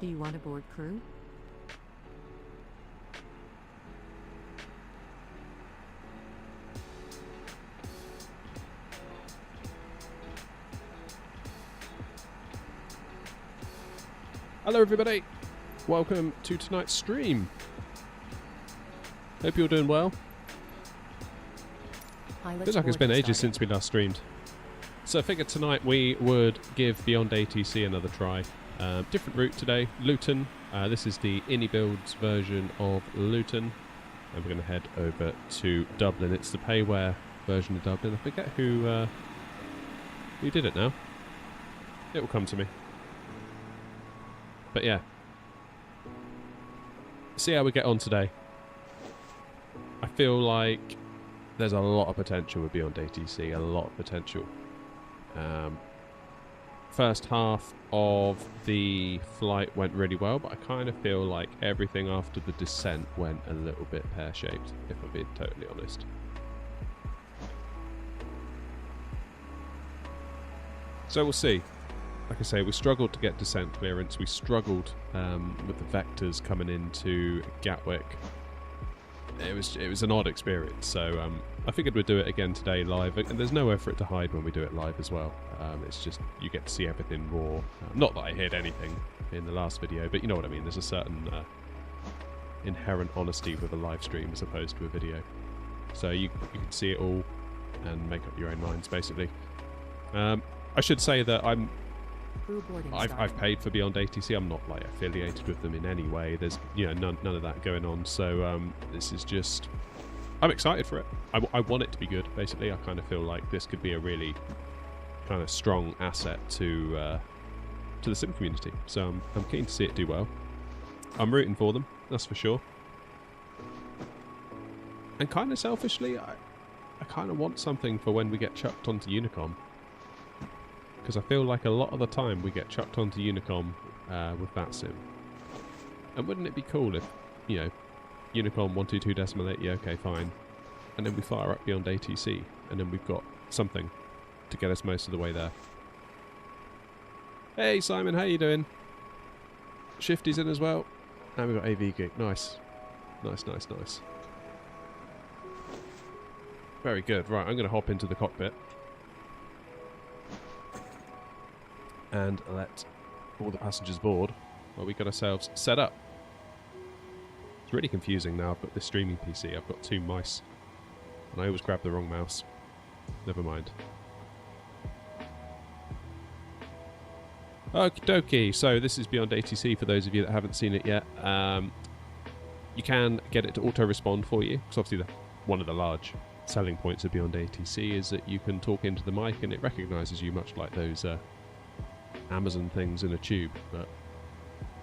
Do you want a board crew? Hello everybody, welcome to tonight's stream. Hope you're doing well. Feels like it's been ages since we last streamed. So I figured tonight we would give Beyond ATC another try. Different route today, Luton. This is the iniBuilds version of Luton. And we're going to head over to Dublin. It's the payware version of Dublin. I forget who did it now. It will come to me. But yeah, see how we get on today. I feel like there's a lot of potential with Beyond ATC, a lot of potential. First half of the flight went really well, but I kind of feel like everything after the descent went a little bit pear-shaped, if I'm being totally honest. So we'll see. Like I say, we struggled to get descent clearance. We struggled with the vectors coming into Gatwick. It was an odd experience. So I figured we'd do it again today live. And there's nowhere for it to hide when we do it live as well. It's just you get to see everything raw. Not that I hid anything in the last video, but you know what I mean. There's a certain inherent honesty with a live stream as opposed to a video. So you can see it all and make up your own minds, basically. I should say that I've paid for Beyond ATC. I'm not like affiliated with them in any way. There's none of that going on. So this is just, I'm excited for it. I want it to be good. Basically, I kind of feel like this could be a really kind of strong asset to the sim community. So I'm keen to see it do well. I'm rooting for them, that's for sure. And kind of selfishly, I kind of want something for when we get chucked onto Unicom. Because I feel like a lot of the time we get chucked onto Unicom with Vatsim. And wouldn't it be cool if, Unicom 122.8, yeah, okay, fine. And then we fire up Beyond ATC, and then we've got something to get us most of the way there. Hey Simon, how you doing? Shifty's in as well. And we've got AV Gig, nice. Nice. Very good, right, I'm going to hop into the cockpit. And let all the passengers board while we got ourselves set up. It's really confusing now. I've got this streaming PC, I've got two mice, and I always grab the wrong mouse. Never mind. Okie dokie, so this is Beyond ATC for those of you that haven't seen it yet. You can get it to auto-respond for you, because obviously one of the large selling points of Beyond ATC is that you can talk into the mic and it recognises you, much like those Amazon things in a tube. But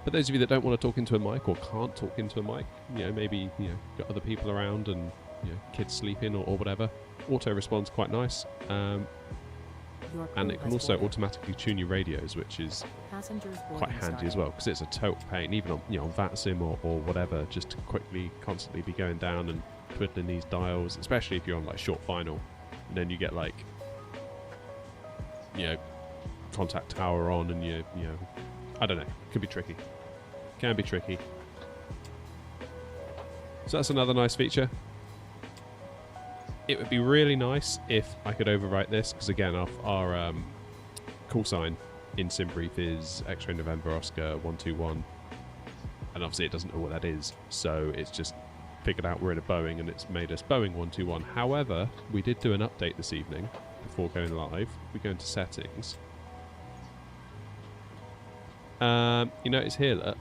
for those of you that don't want to talk into a mic or can't talk into a mic, maybe got other people around and kids sleeping or whatever, auto responds quite nice. And it can also automatically tune your radios, which is quite handy as well, because it's a total pain, even on on Vatsim or whatever, just to quickly constantly be going down and twiddling these dials, especially if you're on like short final, and then you get like contact tower on, and I don't know, can be tricky. So that's another nice feature. It would be really nice if I could overwrite this, because again our call sign in SimBrief is X-Ray November Oscar 121, and obviously it doesn't know what that is, so it's just figured out we're in a Boeing and it's made us Boeing 121. However, we did do an update this evening before going live. We go into settings. You notice here that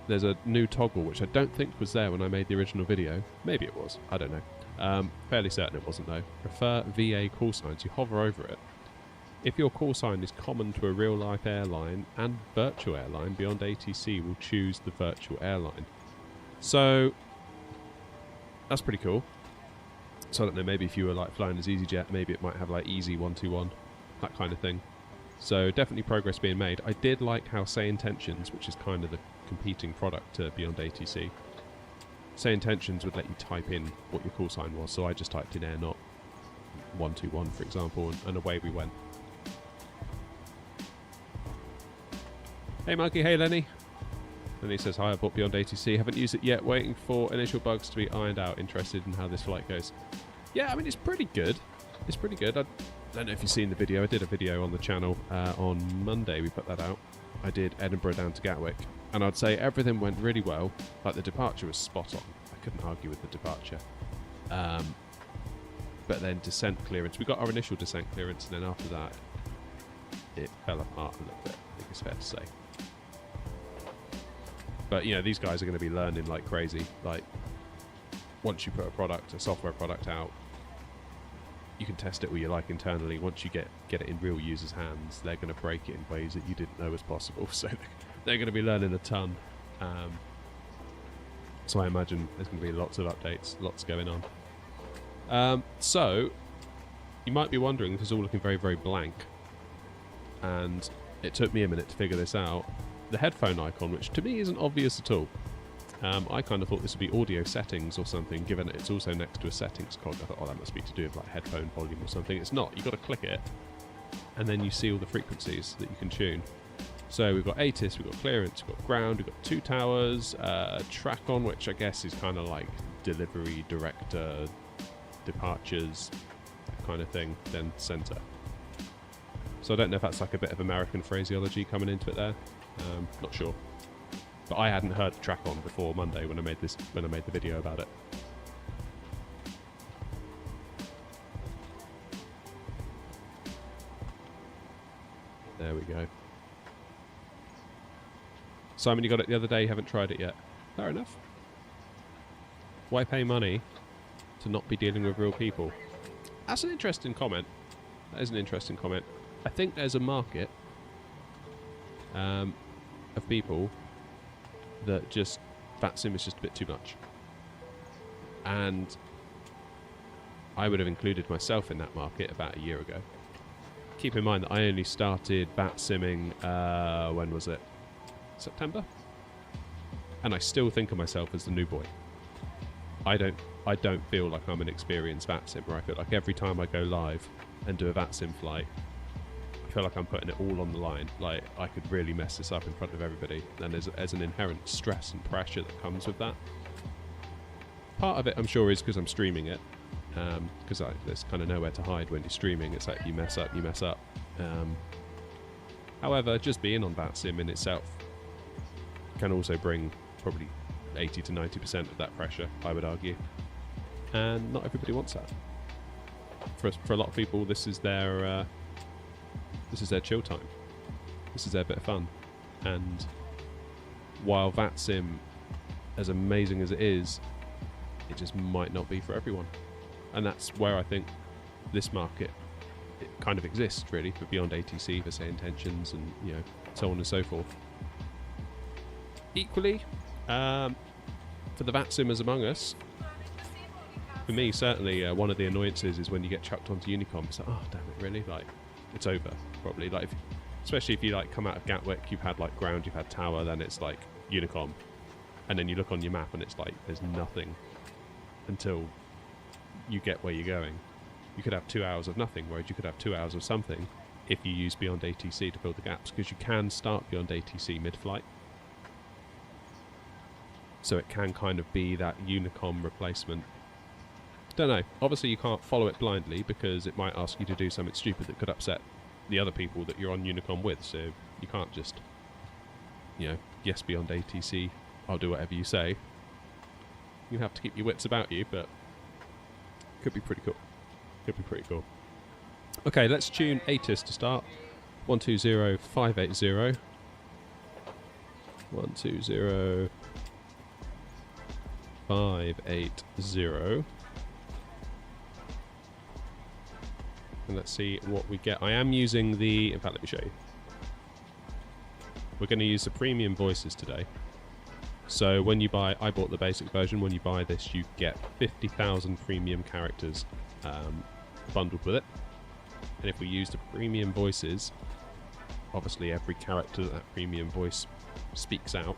there's a new toggle, which I don't think was there when I made the original video. Maybe it was, I don't know. Fairly certain it wasn't though. Prefer VA call signs. You hover over it. If your call sign is common to a real-life airline and virtual airline, Beyond ATC will choose the virtual airline. So that's pretty cool. So I don't know, maybe if you were like flying as EasyJet, maybe it might have like Easy 121, that kind of thing. So definitely progress being made. I did like how Say Intentions, which is kind of the competing product to Beyond ATC, Say Intentions would let you type in what your call sign was. So I just typed in Air Not 121, for example, and away we went. Hey Monkey, hey Lenny. And he says, hi, I bought Beyond ATC. Haven't used it yet. Waiting for initial bugs to be ironed out. Interested in how this flight goes. Yeah, I mean, it's pretty good. It's pretty good. I don't know if you've seen the video. I did a video on the channel on Monday. We put that out. I did Edinburgh down to Gatwick. And I'd say everything went really well. Like, the departure was spot on. I couldn't argue with the departure. But then descent clearance. We got our initial descent clearance, and then after that, it fell apart a little bit, I think it's fair to say. But, you know, these guys are going to be learning like crazy. Like, once you put a software product out, you can test it all you like internally. Once you get it in real users' hands, they're going to break it in ways that you didn't know was possible. So they're going to be learning a ton. So I imagine there's going to be lots of updates, lots going on. So you might be wondering, this is all looking very, very blank. And it took me a minute to figure this out. The headphone icon, which to me isn't obvious at all. I kind of thought this would be audio settings or something, given it's also next to a settings cog. I thought, oh, that must be to do with like headphone volume or something. It's not. You've got to click it, and then you see all the frequencies that you can tune. So we've got Atis, we've got clearance, we've got ground, we've got 2 towers, track on, which I guess is kind of like delivery, director, departures, kind of thing, then center. So I don't know if that's like a bit of American phraseology coming into it there. Not sure. But I hadn't heard the track on before Monday when I made the video about it. There we go. Simon, you got it the other day, you haven't tried it yet. Fair enough. Why pay money to not be dealing with real people? That's an interesting comment. That is an interesting comment. I think there's a market of people that just Vatsim is just a bit too much, and I would have included myself in that market about a year ago. Keep in mind that I only started Vatsimming when was it? September, and I still think of myself as the new boy. I don't feel like I'm an experienced Vatsimmer. I feel like every time I go live and do a Vatsim flight, I feel like I'm putting it all on the line. Like, I could really mess this up in front of everybody, and there's an inherent stress and pressure that comes with that. Part of it, I'm sure, is because I'm streaming it, because there's kind of nowhere to hide when you're streaming. It's like, you mess up, you mess up. However, just being on Vatsim in itself can also bring probably 80 to 90% of that pressure, I would argue. And not everybody wants that. For a lot of people, this is their chill time. This is their bit of fun. And while Vatsim, as amazing as it is, it just might not be for everyone. And that's where I think this market, it kind of exists really, for Beyond ATC, for say Intentions, and so on and so forth. Equally, for the Vatsimmers among us, for me certainly one of the annoyances is when you get chucked onto Unicom. It's like, oh damn it, really? Like, it's over probably. Like, especially if you like come out of Gatwick, you've had like ground, you've had tower, then it's like Unicom, and then you look on your map and it's like there's nothing until you get where you're going. You could have 2 hours of nothing, whereas you could have 2 hours of something if you use Beyond ATC to fill the gaps, because you can start Beyond ATC mid-flight. So it can kind of be that Unicom replacement. Don't know. Obviously you can't follow it blindly, because it might ask you to do something stupid that could upset the other people that you're on Unicom with. So you can't just, yes, Beyond ATC, I'll do whatever you say. You have to keep your wits about you, but could be pretty cool. Could be pretty cool. Okay, let's tune Atis to start. 120580. 120580. And let's see what we get. I am using the... In fact, let me show you. We're going to use the premium voices today. So when you buy... I bought the basic version. When you buy this, you get 50,000 premium characters bundled with it. And if we use the premium voices, obviously every character that premium voice speaks out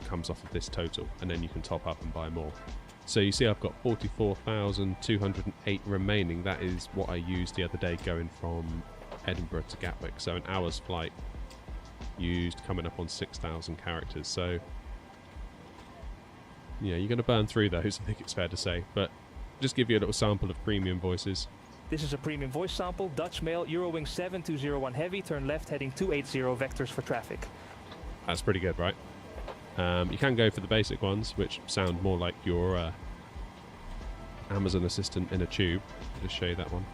comes off of this total, and then you can top up and buy more. So you see I've got 44,208 remaining. That is what I used the other day going from Edinburgh to Gatwick. So an hour's flight used coming up on 6,000 characters. So Yeah, you're going to burn through those, I think it's fair to say. But just give you a little sample of premium voices. This is a premium voice sample. Dutch mail, Eurowing 7201 heavy, turn left heading 280 vectors for traffic. That's pretty good, right? You can go for the basic ones, which sound more like your Amazon Assistant in a tube. I'll just show you that one.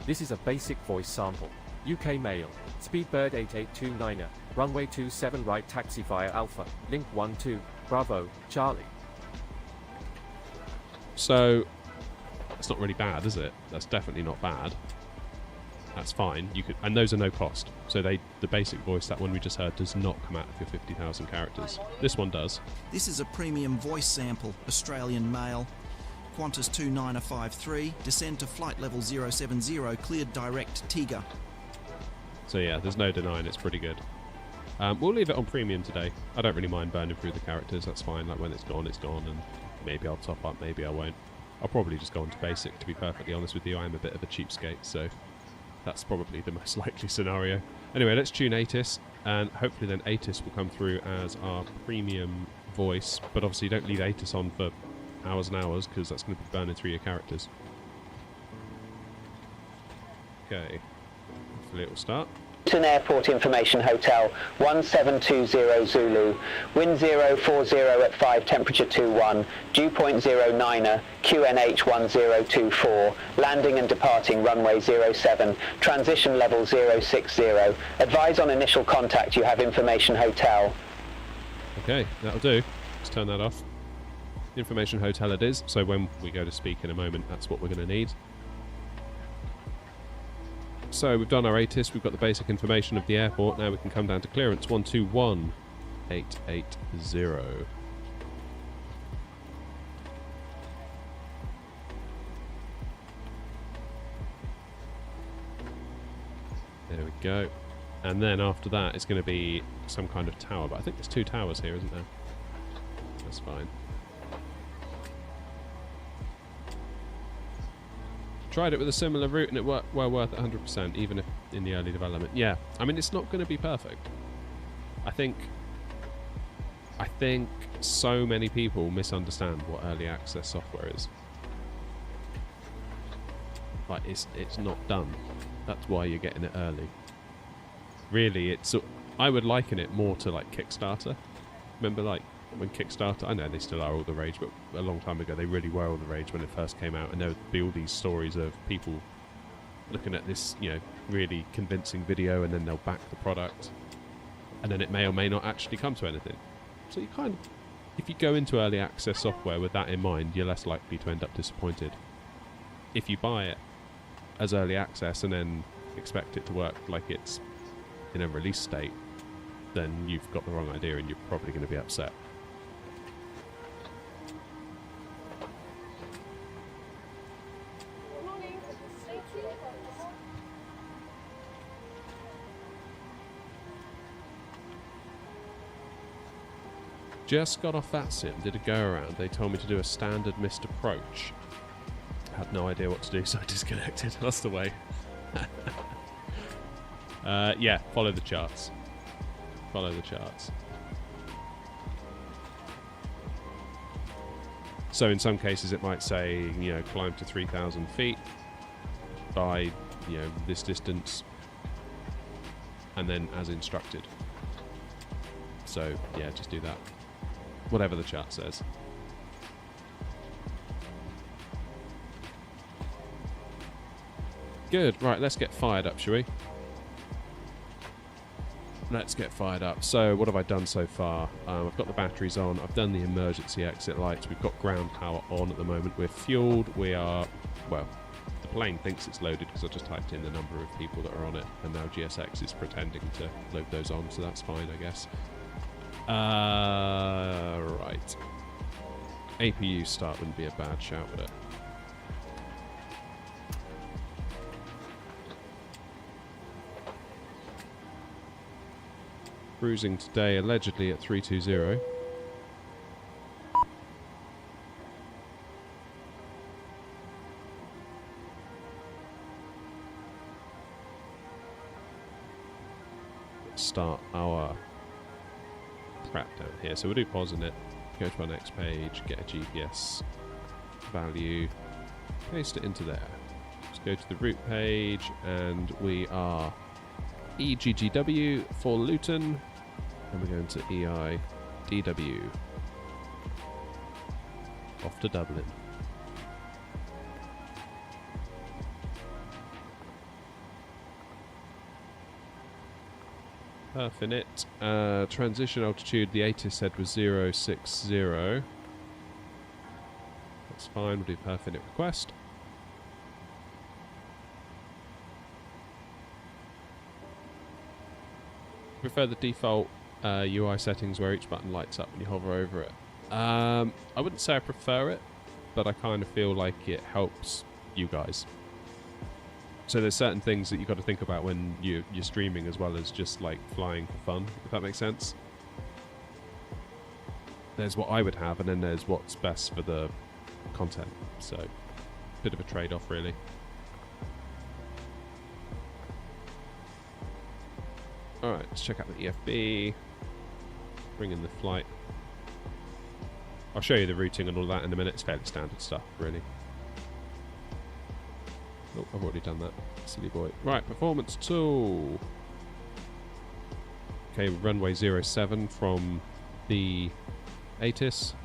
This is a basic voice sample. UK mail, Speedbird 8829er, runway 27 right taxi via Alpha, link 12, Bravo, Charlie. So, that's not really bad, is it? That's definitely not bad. That's fine. You could, and those are no cost. So the basic voice, that one we just heard, does not come out of your 50,000 characters. This one does. This is a premium voice sample, Australian mail. Qantas 2953, descend to flight level 070, cleared direct Tiga. So yeah, there's no denying it's pretty good. We'll leave it on premium today. I don't really mind burning through the characters, that's fine. Like when it's gone, and maybe I'll top up, maybe I won't. I'll probably just go on to basic, to be perfectly honest with you. I'm a bit of a cheapskate, so that's probably the most likely scenario. Anyway, let's tune Atis, and hopefully then Atis will come through as our premium voice, but obviously don't leave Atis on for hours and hours, because that's going to be burning through your characters. Okay, hopefully it will start. Luton Airport Information Hotel, 1720 Zulu, wind 040 at 5, temperature 21, dew point 09er, QNH 1024, landing and departing runway 07, transition level 060, advise on initial contact you have Information Hotel. Okay, that'll do. Let's turn that off. Information Hotel it is, so when we go to speak in a moment, that's what we're going to need. So we've done our Atis, we've got the basic information of the airport, now we can come down to clearance 121880. There we go. And then after that it's going to be some kind of tower, but I think there's 2 towers here, isn't there? That's fine. Tried it with a similar route and it worked well worth it 100%, even if in the early development. Yeah, I mean, it's not going to be perfect. I think so many people misunderstand what early access software is. Like, it's not done. That's why you're getting it early. Really, I would liken it more to like Kickstarter. Remember, like, when Kickstarter, I know they still are all the rage, but a long time ago they really were all the rage when it first came out, and there would be all these stories of people looking at this, you know, really convincing video, and then they'll back the product, and then it may or may not actually come to anything. So you kind of, if you go into early access software with that in mind, you're less likely to end up disappointed. If you buy it as early access and then expect it to work like it's in a release state, then you've got the wrong idea and you're probably going to be upset. Just got off Vatsim, did a go around. They told me to do a standard missed approach. Had no idea what to do, so I disconnected. That's the way. Yeah, follow the charts. Follow the charts. So in some cases it might say, you know, climb to 3,000 feet by, you know, this distance, and then as instructed. So yeah, just do that. Whatever the chart says. Good, right, let's get fired up, shall we? Let's get fired up. So what have I done so far? I've got the batteries on, I've done the emergency exit lights, we've got ground power on at the moment, we're fueled, we are, well, the plane thinks it's loaded because I just typed in the number of people that are on it, and now GSX is pretending to load those on, so that's fine, I guess. Right. APU start wouldn't be a bad shout, would it? Cruising today allegedly at 320. Let's start our prep down here. So we'll do pause in it. Go to our next page, get a GPS value, paste it into there. Let's go to the route page, and we are EGGW for Luton, and we're going to EIDW. Off to Dublin. Perfect. Transition altitude, the Atis said was 060. That's fine, we'll do perfect request. Prefer the default UI settings where each button lights up when you hover over it. I wouldn't say I prefer it, but I kind of feel like it helps you guys. So there's certain things that you've got to think about when you're streaming, as well as just like flying for fun, if that makes sense. There's what I would have, and then there's what's best for the content. So, bit of a trade-off, really. Alright, let's check out the EFB. Bring in the flight. I'll show you the routing and all that in a minute. It's fairly standard stuff, really. Oh, I've already done that. Silly boy. Right, performance tool. Okay, runway 07 from the Atis.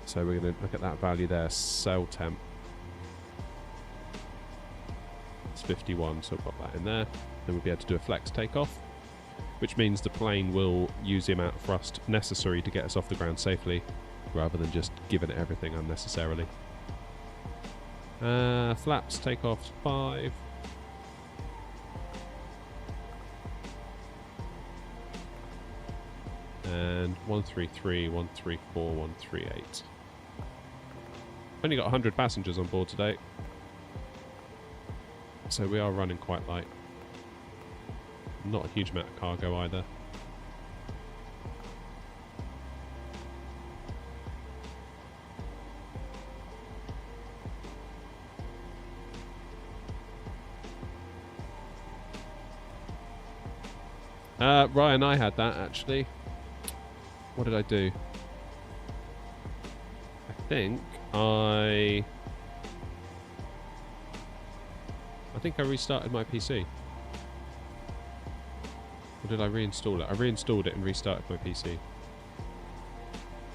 So we're going to look at that value there. Cell temp. It's 51, so I've got that in there. Then we'll be able to do a flex takeoff, which means the plane will use the amount of thrust necessary to get us off the ground safely, rather than just giving it everything unnecessarily. Flaps, takeoffs 5. And 133, 134, 138. Only got 100 passengers on board today, so we are running quite light. Not a huge amount of cargo either. Ryan, I had that actually. What did I do? I think I restarted my PC. Or did I reinstall it? I reinstalled it and restarted my PC.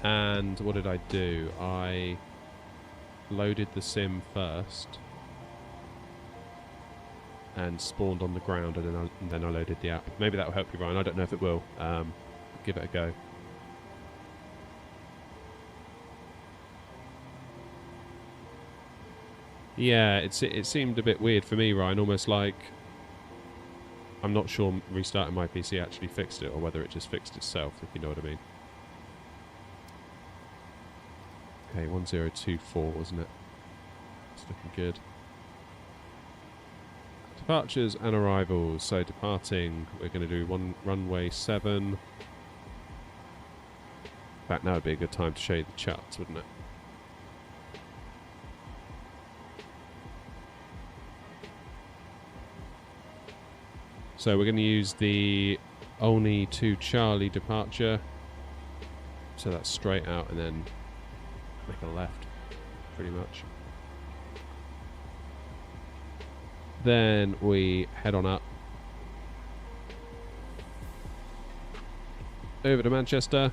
And what did I do? I loaded the sim first and spawned on the ground, and then I loaded the app. Maybe that will help you, Ryan. I don't know if it will. Give it a go. Yeah, it seemed a bit weird for me, Ryan. Almost like I'm not sure restarting my PC actually fixed it, or whether it just fixed itself, if you know what I mean. Okay, 1024, wasn't it? It's looking good. Departures and arrivals. So departing, we're going to do runway 7. In fact, now would be a good time to show you the charts, wouldn't it? So we're going to use the only to Charlie departure. So that's straight out and then make a left, pretty much. Then we head on up over to Manchester.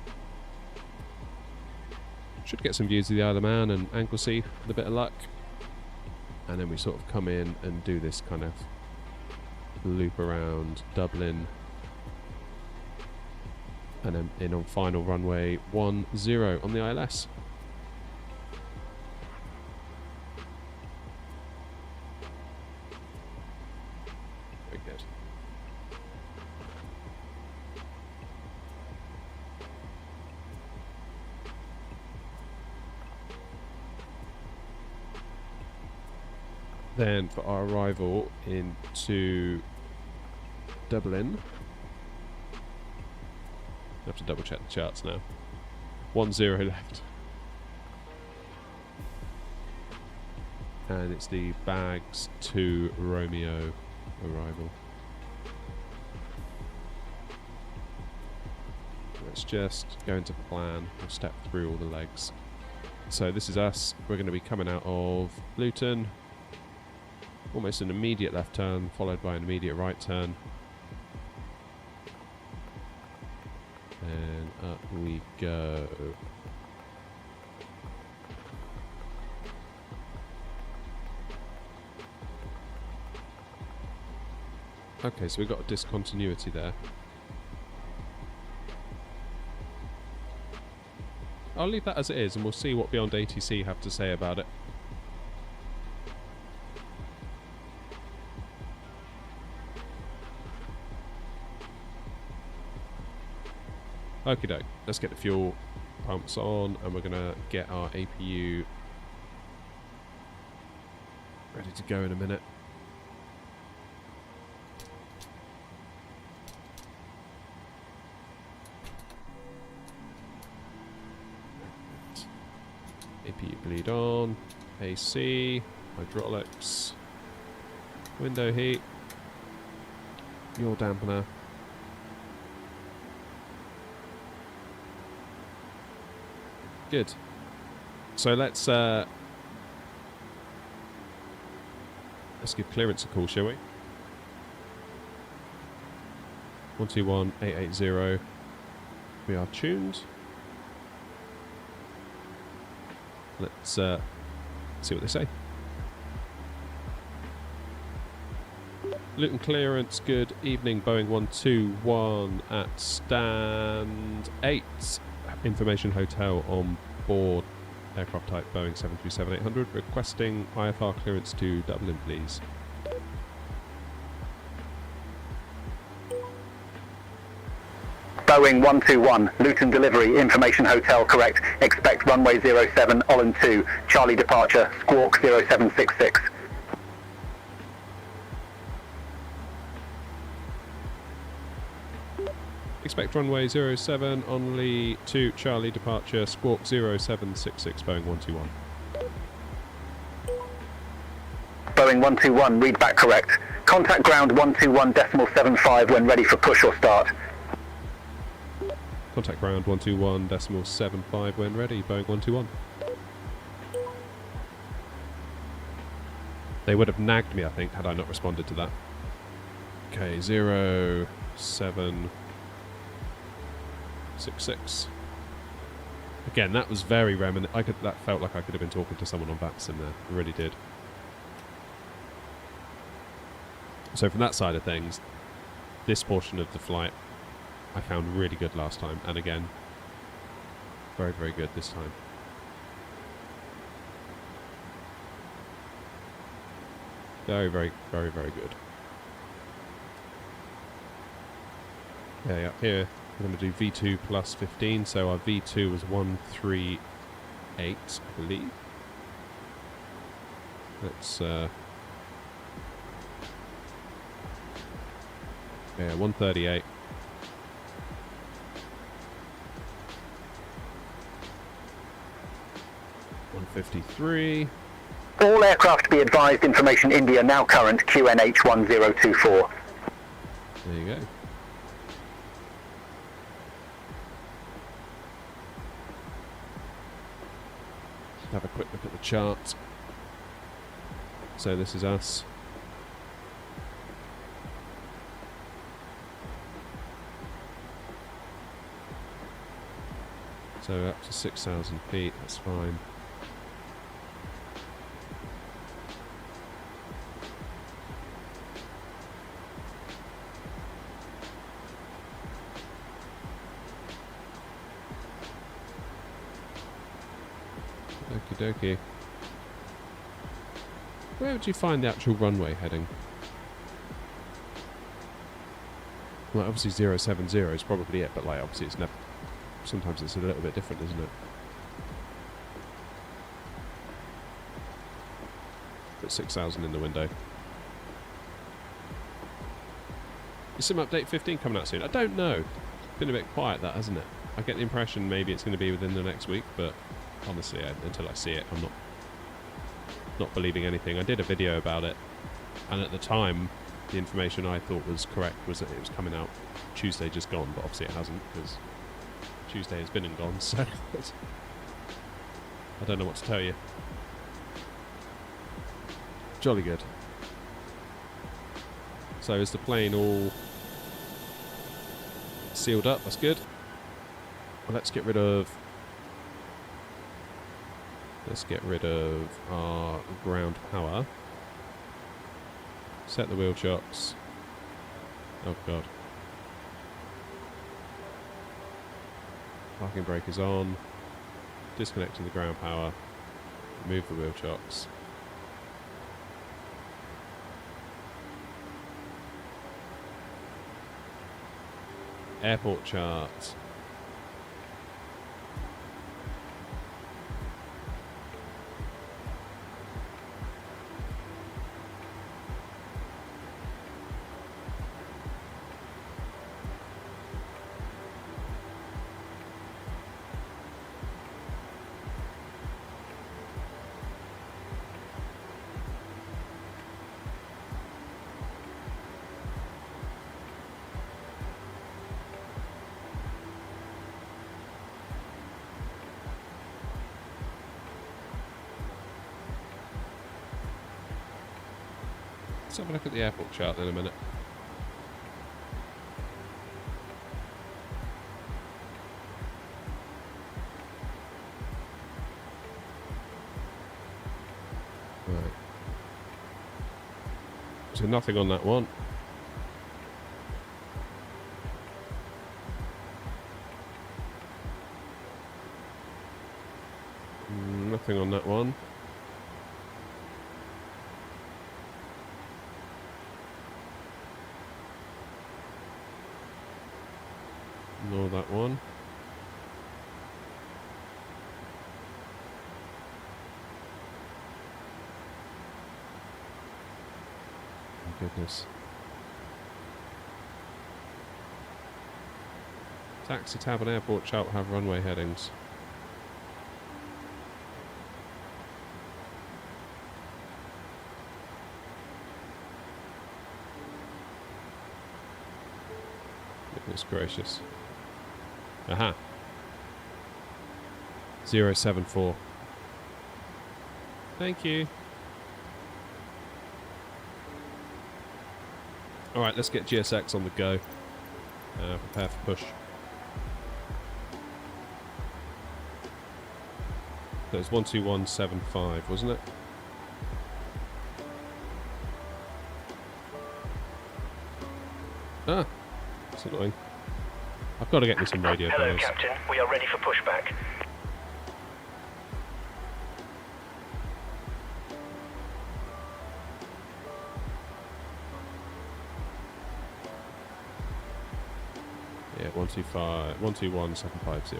Should get some views of the Isle of Man and Anglesey with a bit of luck. And then we sort of come in and do this kind of loop around Dublin. And then in on final runway 10 on the ILS. Very good. Then for our arrival into Dublin, I have to double check the charts now. 10 left. And it's the Bags to Romeo arrival. let's just go into plan. We'll step through all the legs. So this is us. We're going to be coming out of Luton. Almost an immediate left turn, followed by an immediate right turn. And up we go. Okay, so we've got a discontinuity there. I'll leave that as it is, and we'll see what Beyond ATC have to say about it. Okie doke, let's get the fuel pumps on, and we're going to get our APU ready to go in a minute. APU bleed on, AC, hydraulics, window heat, yaw dampener. Good. So let's give clearance a call, shall we? 121880. We are tuned. Let's see what they say. Luton clearance, good evening, Boeing 121 at stand 8. Information hotel on board aircraft type Boeing 737-800, requesting IFR clearance to Dublin, please. Boeing 121, Luton delivery, information hotel correct. Expect runway 07, Olin 2, Charlie departure, squawk 0766. Expect runway 07, only 2, Charlie departure, squawk 0766, Boeing 121. Boeing 121, read back correct. Contact ground 121.75 when ready for push or start. Contact ground 121.75 when ready, Boeing 121. They would have nagged me, I think, had I not responded to that. Okay, 0766. Again, that was very reminiscent. That felt like I could have been talking to someone on Vatsim there. It really did. So from that side of things, this portion of the flight I found really good last time, and again, very, very good this time. Very, very, very, very good. Okay, up here, we're going to do V2 plus 15, so our V2 was 138, I believe. Let's, yeah, 138. $153. All aircraft be advised, information India now current, QNH 1024. There you go. Let's have a quick look at the chart. So this is us. So up to 6,000 feet, that's fine. Okie dokie. Where would you find the actual runway heading? Well, obviously 070 is probably it, but like obviously it's never. Sometimes it's a little bit different, isn't it? Put 6,000 in the window. Is Sim Update 15 coming out soon? I don't know. It's been a bit quiet, that, hasn't it? I get the impression maybe it's going to be within the next week, but honestly, until I see it, I'm not believing anything. I did a video about it, and at the time, the information I thought was correct was that it was coming out Tuesday just gone, but obviously it hasn't, because Tuesday has been and gone, so I don't know what to tell you. Jolly good. So is the plane all sealed up? That's good. Well, let's get rid of our ground power. Set the wheel chocks. Oh god. Parking brake is on. Disconnecting the ground power. Move the wheel chocks. Airport chart. Let's have a look at the airport chart in a minute. Right. So nothing on that one. Nothing on that one. Nor that one. Oh, goodness. Taxi tab and airport chart will have runway headings. Goodness gracious. Aha. 074. Thank you. Alright, let's get GSX on the go. Prepare for push. That was 12175, wasn't it? Ah, that's annoying. I've got to get me some radio Hello, players. Captain. We are ready for pushback. Yeah, 121,750.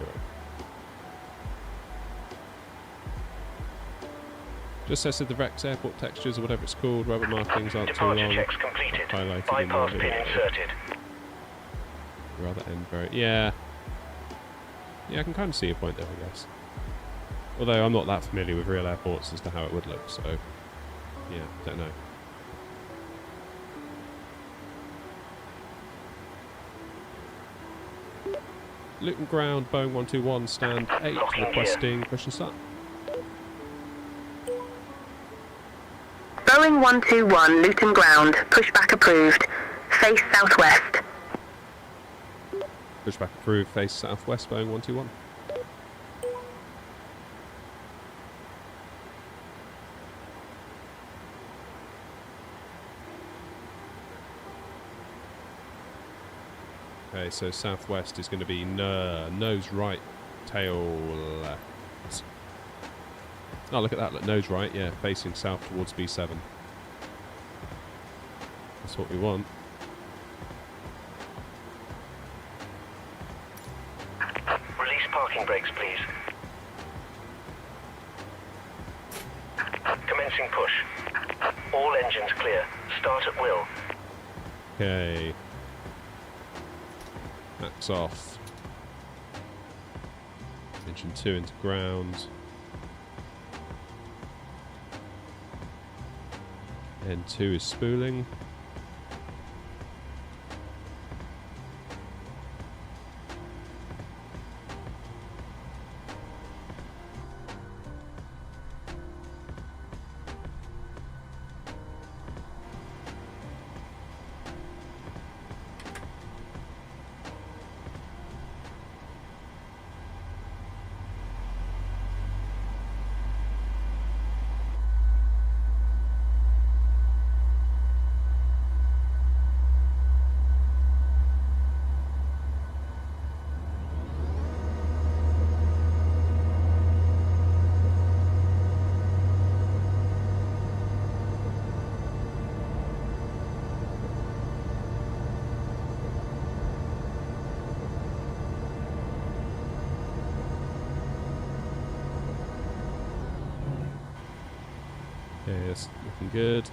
Just says that the Rex airport textures or whatever it's called, rubber markings aren't too long. Departure checks completed. Highlighted Bypass in pin inserted. Rather end very... Yeah, I can kind of see your point there, I guess. Although I'm not that familiar with real airports as to how it would look, so... Yeah, don't know. Luton ground, Boeing 121, stand 8, requesting push and start. Boeing 121, Luton ground, pushback approved. Face southwest. Pushback approved, face southwest, Boeing 121. Okay, so southwest is going to be nose right, tail left. Oh, look at that, look, nose right, yeah, facing south towards B7. That's what we want. Release parking brakes, please. Commencing push. All engines clear. Start at will. Okay. Max off. Engine 2 into ground. N2 is spooling. this. Looking good.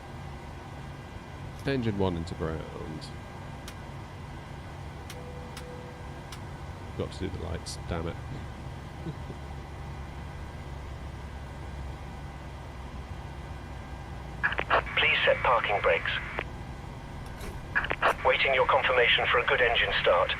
Engine 1 into ground. Got to do the lights, damn it. Please set parking brakes. Waiting your confirmation for a good engine start.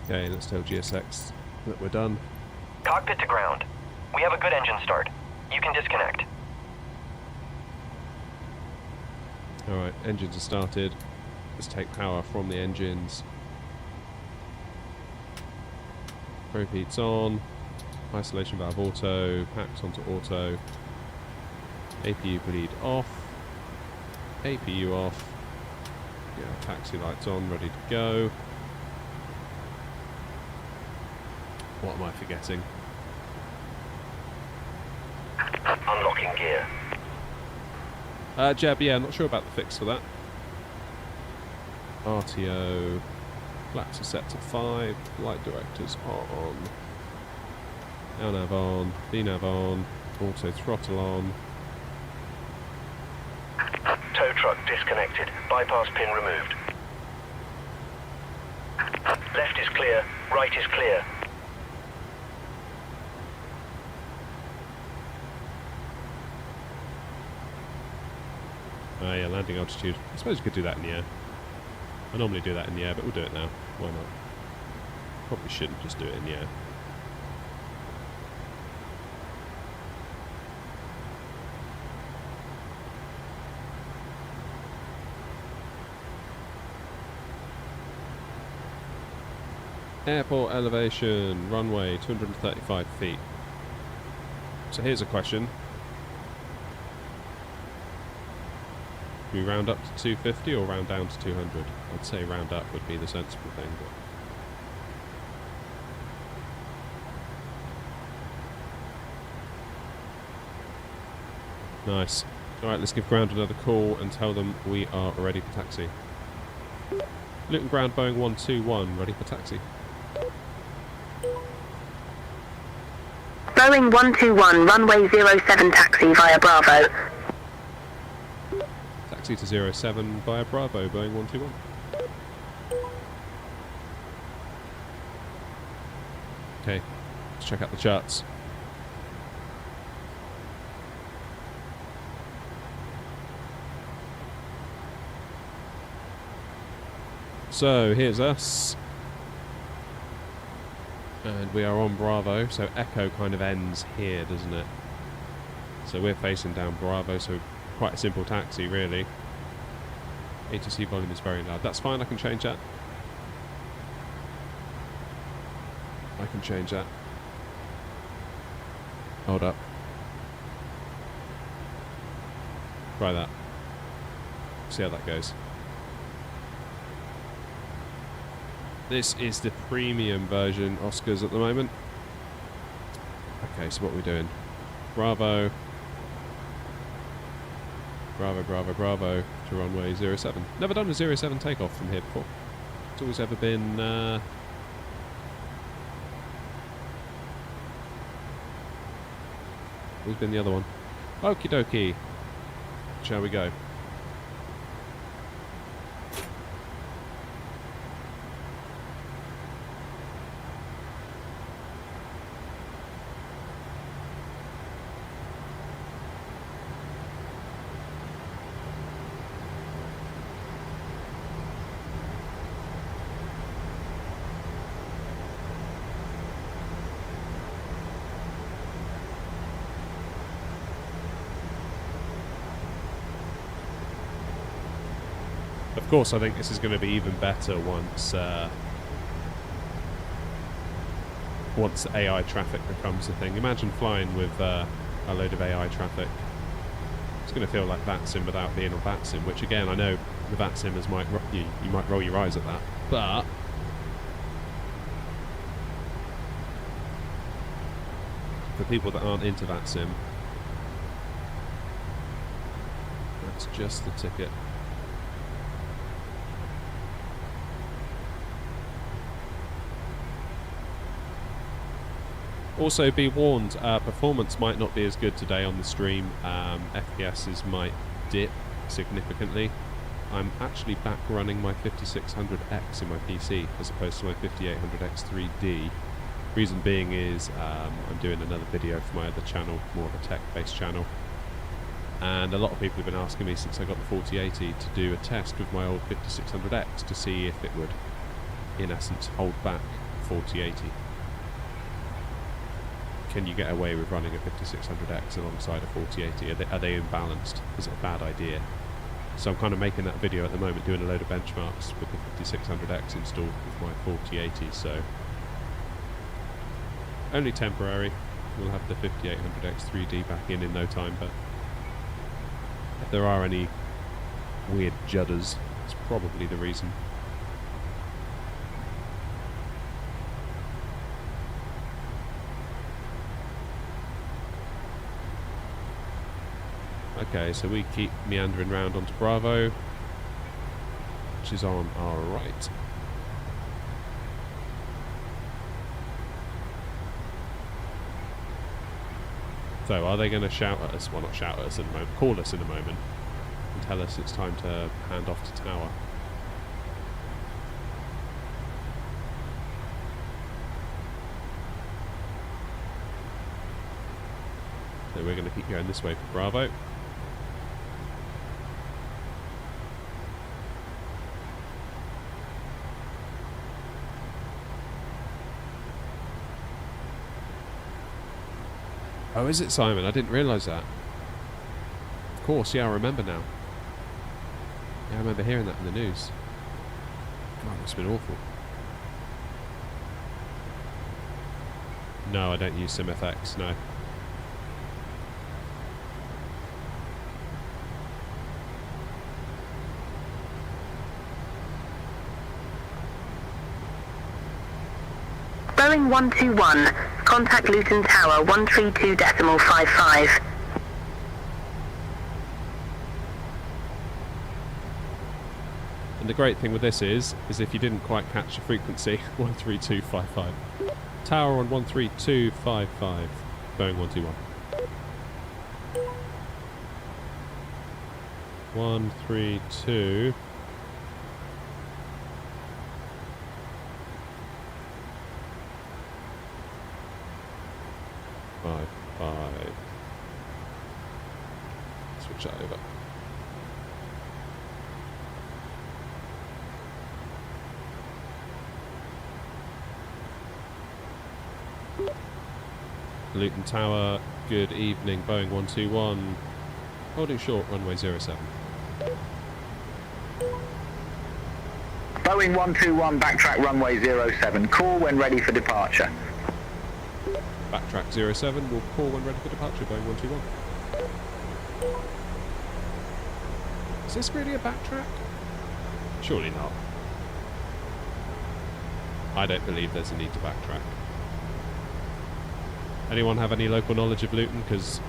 Okay, let's tell GSX that we're done. Cockpit to ground. We have a good engine start. You can disconnect. Alright, engines are started. Let's take power from the engines. Repeats on. Isolation valve auto. Packs onto auto. APU bleed off. APU off. Yeah, taxi lights on, ready to go. What am I forgetting? Unlocking gear. Jeb, yeah, not sure about the fix for that. RTO. Flaps are set to 5. Light directors on. LNAV on. VNAV on. Auto throttle on. Tow truck disconnected. Bypass pin removed. Left is clear. Right is clear. Oh yeah, landing altitude. I suppose you could do that in the air. I normally do that in the air, but we'll do it now. Why not? Probably shouldn't just do it in the air. Airport elevation, runway 235 feet. So here's a question. Do we round up to 250 or round down to 200? I'd say round up would be the sensible thing. But nice. Alright, let's give ground another call and tell them we are ready for taxi. Luton ground Boeing 121, ready for taxi. Boeing 121, runway 07 taxi via Bravo. Taxi to 07 via Bravo, Boeing 121. Okay, let's check out the charts. So here's us. And we are on Bravo, so Echo kind of ends here, doesn't it? So we're facing down Bravo, so quite a simple taxi, really. ATC volume is very loud. That's fine, I can change that. I can change that. Hold up. Try that. See how that goes. This is the premium version Oscars at the moment. Okay, so what are we doing? Bravo. Bravo, Bravo, Bravo to runway 07. Never done a 07 takeoff from here before. It's always ever been... always been the other one. Okie dokie. Shall we go? Of course, I think this is going to be even better once once AI traffic becomes a thing. Imagine flying with a load of AI traffic. It's going to feel like Vatsim without being on Vatsim, which again, I know the Vatsimmers might you might roll your eyes at that, but for people that aren't into Vatsim, that's just the ticket. Also, be warned, performance might not be as good today on the stream. FPSs might dip significantly. I'm actually back running my 5600X in my PC as opposed to my 5800X 3D. Reason being is I'm doing another video for my other channel, more of a tech-based channel. And a lot of people have been asking me since I got the 4080 to do a test with my old 5600X to see if it would, in essence, hold back 4080. Can you get away with running a 5600X alongside a 4080? Are they imbalanced? Is it a bad idea? So I'm kind of making that video at the moment, doing a load of benchmarks with the 5600X installed with my 4080. So only temporary. We'll have the 5800X 3D back in no time. But if there are any weird judders, it's probably the reason. Okay, so we keep meandering round onto Bravo, which is on our right. So, are they going to shout at us? Well, not shout at us in a moment, call us in a moment and tell us it's time to hand off to tower. So we're going to keep going this way for Bravo. Oh, is it, Simon? I didn't realise that. Of course, yeah, I remember now. Yeah, I remember hearing that in the news. God, it's been awful. No, I don't use SimFX, no. Boeing 121, contact Luton Tower 132.55. And the great thing with this is if you didn't quite catch the frequency, 13255. Tower on 13255, Boeing 121. 132. Switch that over. Luton Tower, good evening, Boeing 121, holding short, runway 07. Boeing 121, backtrack runway 07. Call when ready for departure. Backtrack 07, will call when ready for departure, Boeing 121. Is this really a backtrack? Surely not. I don't believe there's a need to backtrack. Anyone have any local knowledge of Luton? Because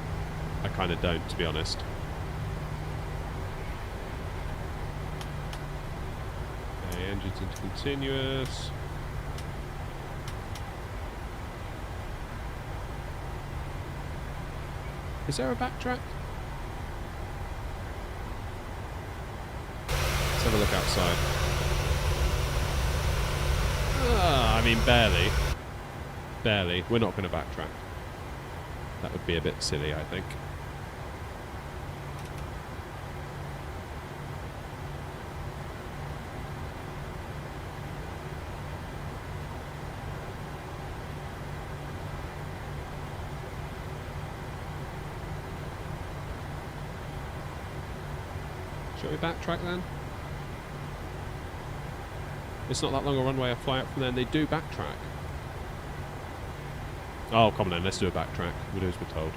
I kind of don't, to be honest. Okay, engines into continuous. Is there a backtrack? Let's have a look outside. I mean, barely. Barely. We're not going to backtrack. That would be a bit silly, I think. Shall we backtrack then? It's not that long a runway, I fly up from there and they do backtrack. Oh, come on then, let's do a backtrack. We'll do as we're told.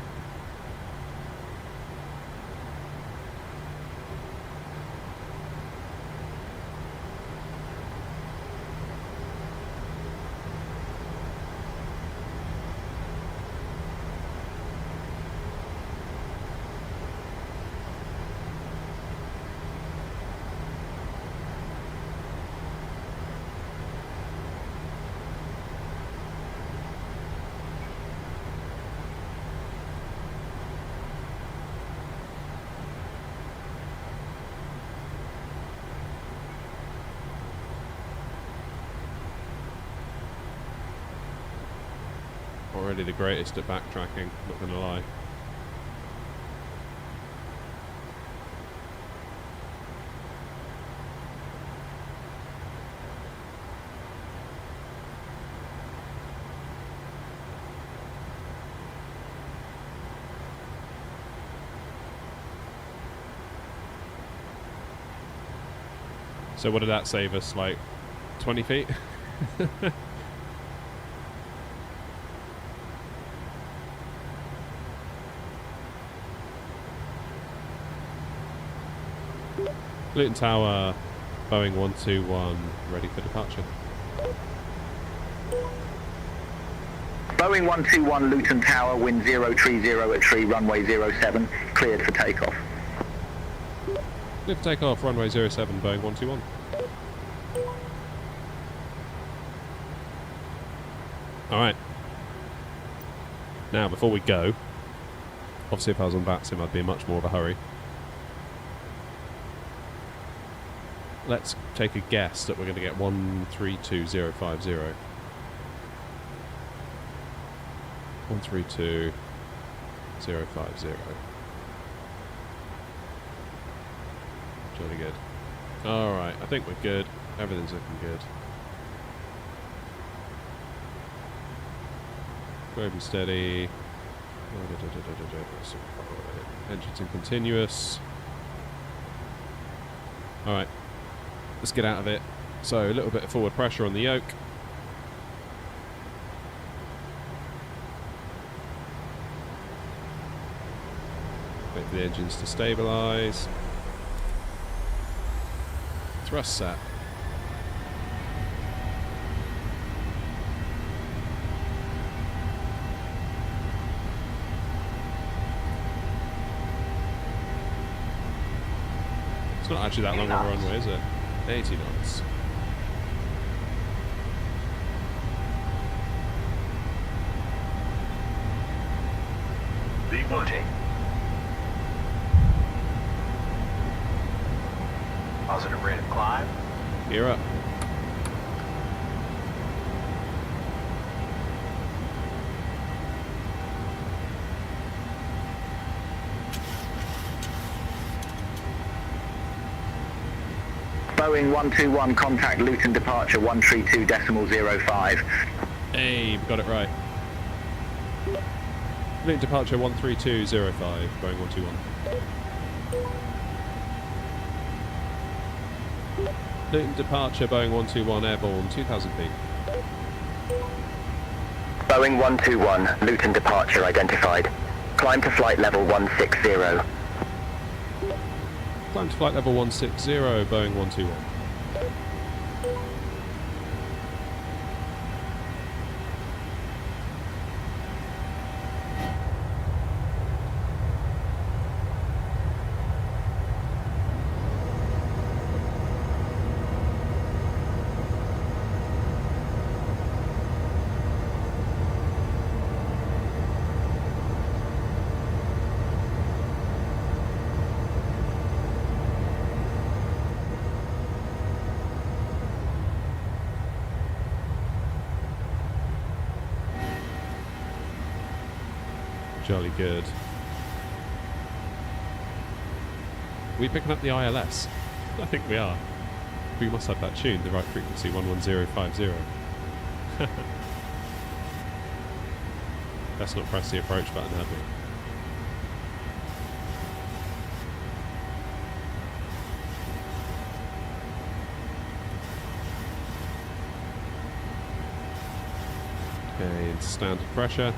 Already the greatest at backtracking, not gonna lie. So what did that save us, like 20 feet? Luton Tower, Boeing 121, ready for departure. Boeing 121 Luton Tower, wind 030 at tree, runway 07, cleared for takeoff. Clear for takeoff, runway 07, Boeing 121. Alright. Now, before we go, obviously if I was on Vatsim I'd be in much more of a hurry. Let's take a guess that we're going to get 132050. 132050. Jolly good. Alright, I think we're good. Everything's looking good. Slow and steady. Engines in continuous. Alright. Let's get out of it. So a little bit of forward pressure on the yoke. Wait for the engines to stabilise. Thrust set. It's not actually that long of a runway, is it? 80 knots. V1. Positive rate of climb. Gear up. Boeing 121, contact Luton departure 132.05. Hey, we got it right. Luton departure 13205, Boeing 121. Luton departure Boeing 121, airborne 2000 feet. Boeing 121, Luton departure identified. Climb to flight level 160. Climb to flight level 160, Boeing 121. Jolly good. Are we picking up the ILS? I think we are. We must have that tuned, the right frequency, 11050. Let's not press the approach button, have we? Okay, standard pressure.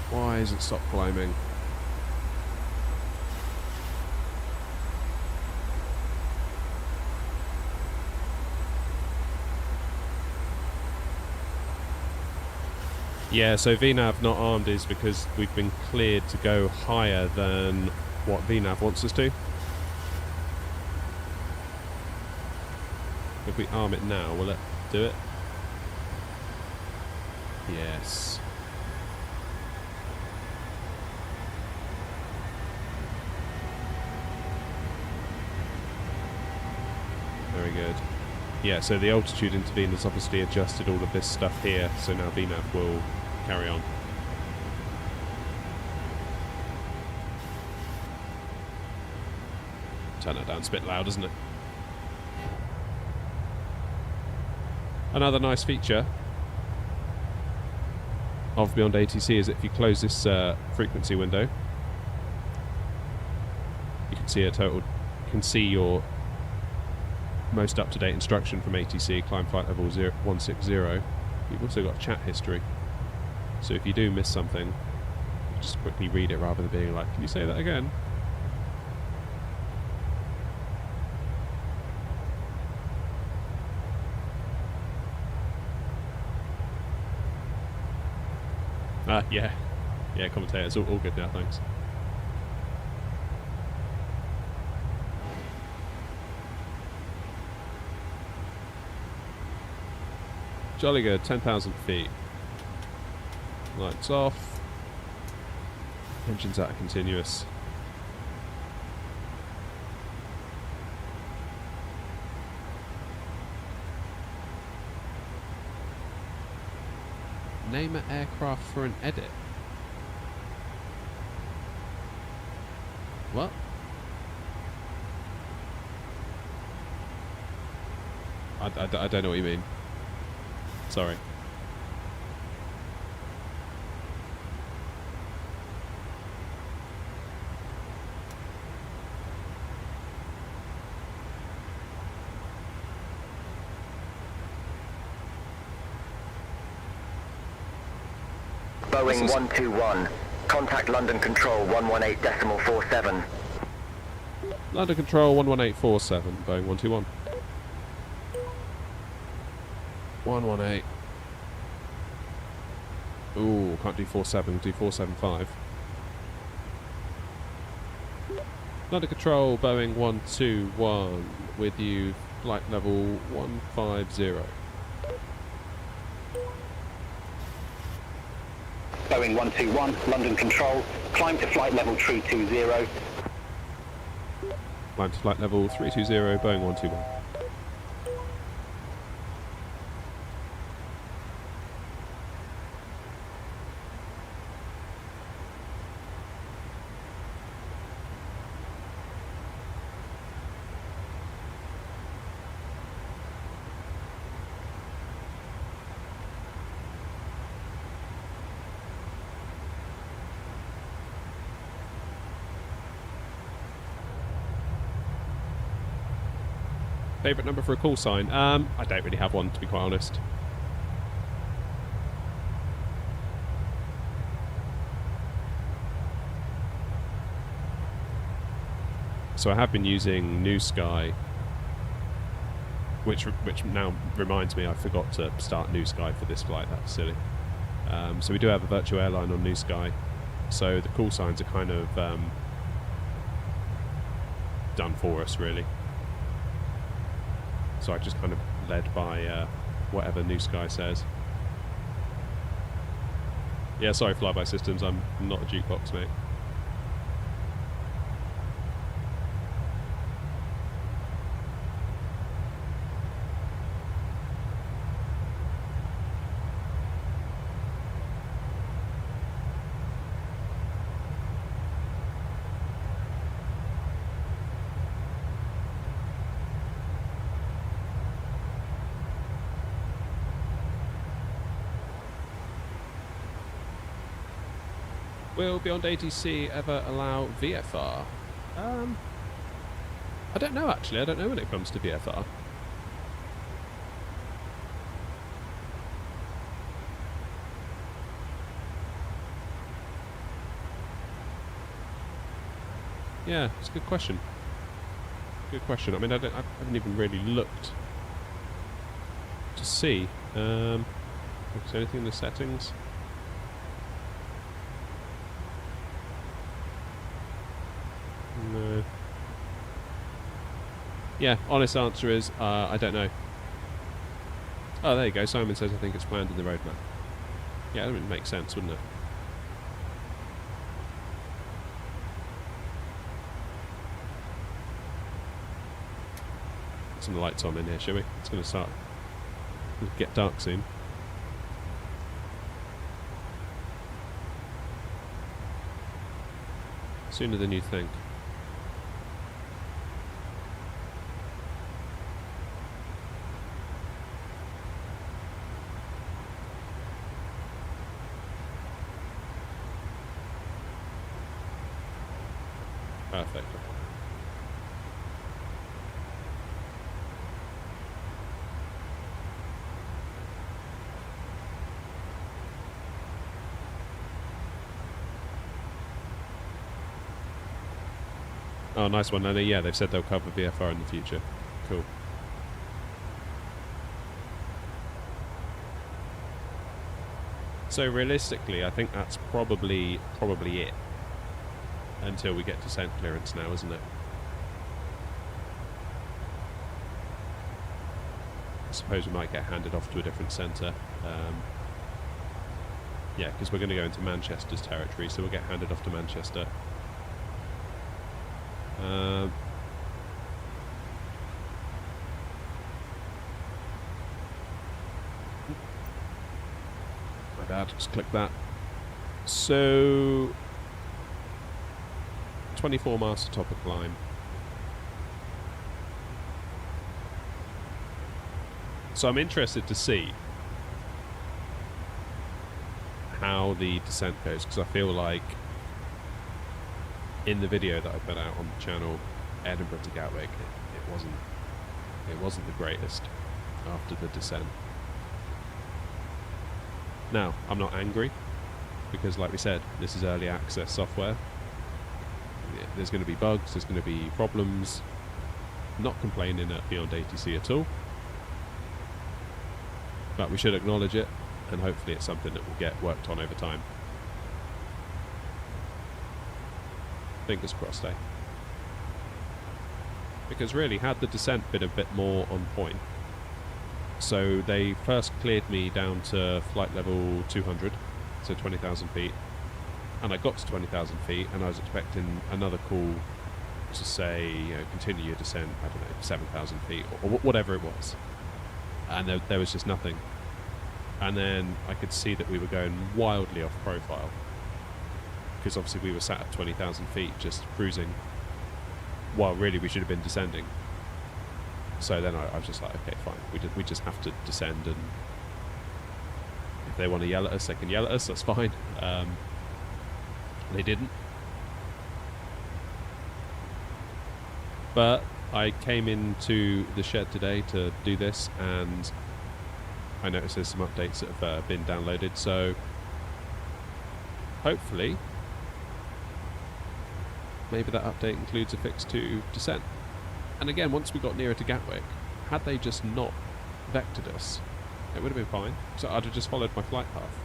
Why is it stop climbing? Yeah, so VNav not armed is because we've been cleared to go higher than what VNav wants us to. If we arm it now, will it do it? Yes. Very good. Yeah, so the altitude intervener's obviously adjusted all of this stuff here, so now VNav will carry on. Turn that down, it's a bit loud, isn't it? Another nice feature of Beyond ATC is that if you close this frequency window, you can see a total, you can see your most up-to-date instruction from ATC, climb flight level 160. You've also got chat history. So if you do miss something, you just quickly read it rather than being like, can you say that again? Yeah. Yeah, commentator, it's all good now, thanks. Jolly good, 10,000 feet. Lights off. Engines out of continuous. Name an aircraft for an edit. What? I don't know what you mean. Sorry. Boeing 121. Contact London Control 118.47. London Control 11847, Boeing 121. 118. Ooh, can't do 47, do 475. London Control, Boeing 121, with you, flight level 150. Boeing 121, London Control, climb to flight level 320. Climb to flight level 320, Boeing 121. Favourite number for a call sign? I don't really have one, to be quite honest. So I have been using New Sky, which now reminds me I forgot to start New Sky for this flight. That's silly. So we do have a virtual airline on New Sky, so the call signs are kind of done for us, really. So I just kind of led by whatever New Sky says. Yeah, sorry, Flyby Systems, I'm not a jukebox, mate. Will Beyond ATC ever allow VFR? I don't know actually. I don't know when it comes to VFR. Yeah, it's a good question. Good question. I mean, I haven't even really looked to see. Is there anything in the settings? No. Yeah, honest answer is I don't know. Oh, there you go. Simon says I think it's planned in the roadmap. Yeah, that would make sense, wouldn't it? Some lights on in here, shall we? It's going to start to get dark soon. Sooner than you think. Perfect. Oh, nice one. And yeah, they've said they'll cover VFR in the future. Cool. So realistically, I think that's probably it until we get descent clearance now, isn't it? I suppose we might get handed off to a different centre. Yeah, because we're going to go into Manchester's territory, so we'll get handed off to Manchester. My bad, just click that. So 24 miles to top of climb. So I'm interested to see how the descent goes, because I feel like in the video that I put out on the channel, Edinburgh to Gatwick, it wasn't the greatest after the descent. Now, I'm not angry, because like we said, this is early access software. There's going to be bugs, there's going to be problems. Not complaining at Beyond ATC at all, but we should acknowledge it, and hopefully it's something that will get worked on over time. Fingers crossed, eh? Because really, had the descent been a bit more on point, so they first cleared me down to flight level 200, so 20,000 feet, and I got to 20,000 feet, and I was expecting another call to say, you know, continue your descent, I don't know, 7,000 feet, or whatever it was, and there was just nothing. And then I could see that we were going wildly off profile, because obviously we were sat at 20,000 feet just cruising, while really we should have been descending. So then I was just like, okay, fine, we just have to descend, and if they want to yell at us, they can yell at us, that's fine. They didn't. But I came into the shed today to do this, and I noticed there's some updates that have been downloaded, so hopefully maybe that update includes a fix to descent. And again, once we got nearer to Gatwick, had they just not vectored us, it would have been fine. So I'd have just followed my flight path.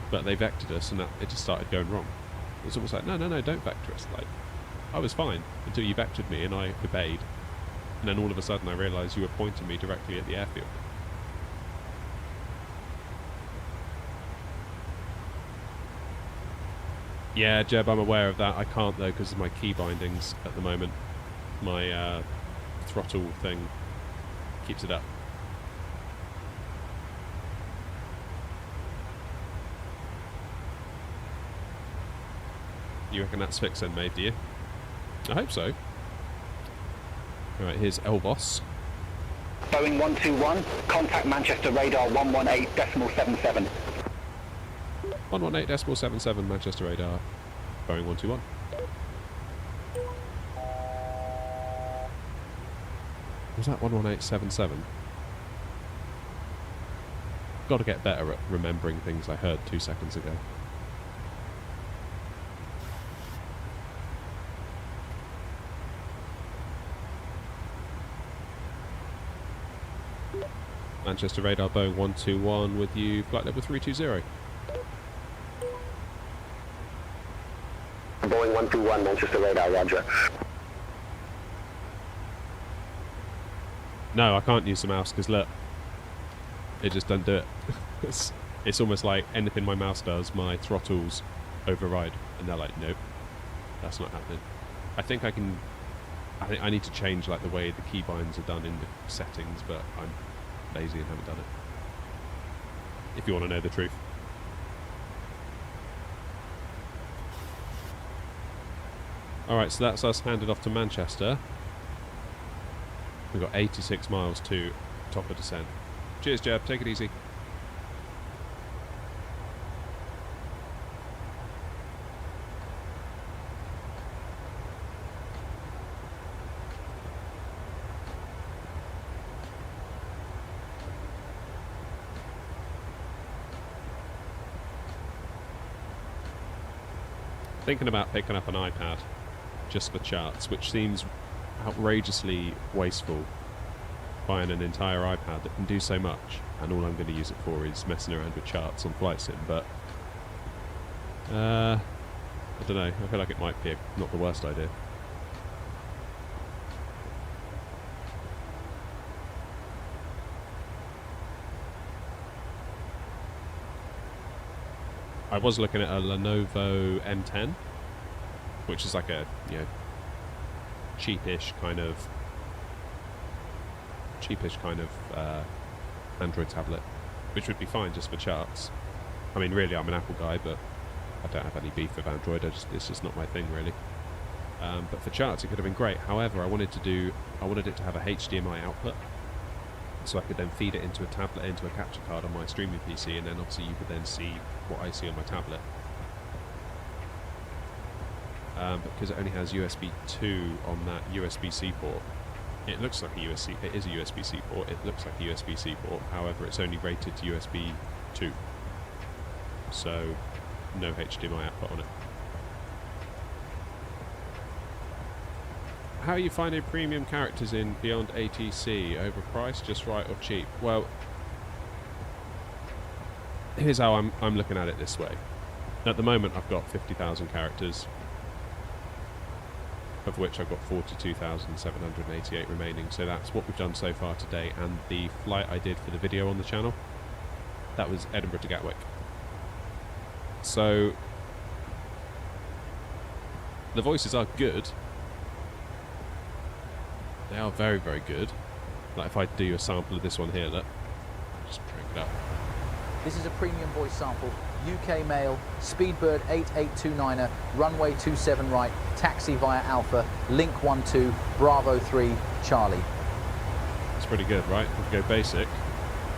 But they vectored us, and it just started going wrong. It was almost like, no, don't vector us. Like, I was fine until you vectored me, and I obeyed. And then all of a sudden I realised you were pointing me directly at the airfield. Yeah, Jeb, I'm aware of that. I can't though because of my key bindings at the moment. My throttle thing keeps it up. You reckon that's fixed then, mate, do you? I hope so. Alright, here's Elbos. Boeing 121, contact Manchester radar 118.77. 118.77 Manchester radar, Boeing 121. Was that 11877? Got to get better at remembering things I heard 2 seconds ago. Manchester radar, Boeing 121 with you, flight level 320. Boeing 121, Manchester radar, roger. No, I can't use the mouse because look, it just doesn't do it. It's almost like anything my mouse does, my throttles override, and they're like, nope, that's not happening. I think I need to change like the way the keybinds are done in the settings, but I'm lazy and haven't done it. If you want to know the truth. Alright, so that's us handed off to Manchester. We've got 86 miles to top of descent. Cheers, Jeb. Take it easy. Thinking about picking up an iPad just for charts, which seems outrageously wasteful, buying an entire iPad that can do so much, and all I'm going to use it for is messing around with charts on Flight Sim, but I don't know, I feel like it might be not the worst idea. I was looking at a Lenovo M10, which is like a, you know, cheapish kind of Android tablet, which would be fine just for charts. I mean, really, I'm an Apple guy, but I don't have any beef with Android. It's just not my thing, really. But for charts, it could have been great. However, I wanted it to have a HDMI output, so I could then feed it into a tablet, into a capture card on my streaming PC, and then obviously you could then see what I see on my tablet. But because it only has USB 2 on that USB-C port, it looks like a USB. It is a USB-C port. It looks like a USB-C port. However, it's only rated to USB 2, so no HDMI output on it. How are you finding premium characters in Beyond ATC? Overpriced, just right, or cheap? Well, here's how I'm looking at it this way. At the moment, I've got 50,000 characters, of which I've got 42,788 remaining. So that's what we've done so far today, and the flight I did for the video on the channel, that was Edinburgh to Gatwick. So the voices are good. They are very, very good. Like if I do a sample of this one here, look, just crank it up. This is a premium voice sample. UK male, Speedbird 8829er, runway 27 right, taxi via Alpha, link 12, Bravo 3, Charlie. It's pretty good, right? We go basic.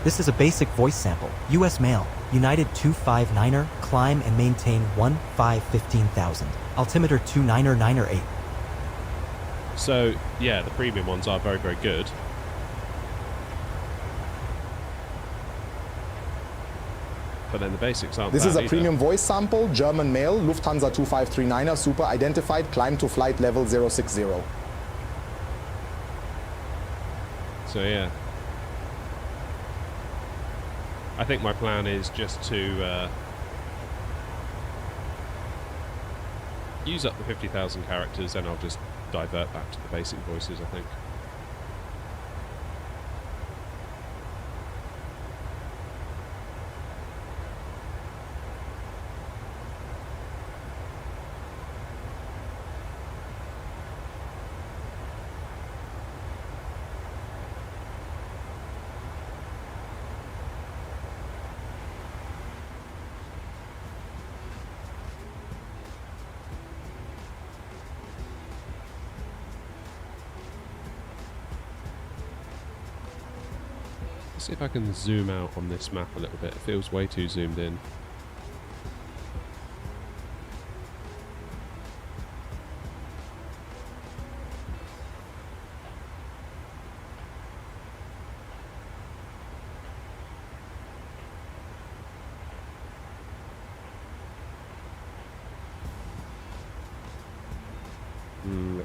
This is a basic voice sample. US male, United 259er, climb and maintain 15,000. Altimeter 29908. So, yeah, the premium ones are very, very good. But then the basics aren't. This is a either. premium voice sample, German male, Lufthansa 2539er, super identified, climb to flight level 060. So, yeah. I think my plan is just to use up the 50,000 characters, and I'll just divert back to the basic voices, I think. See if I can zoom out on this map a little bit. It feels way too zoomed in.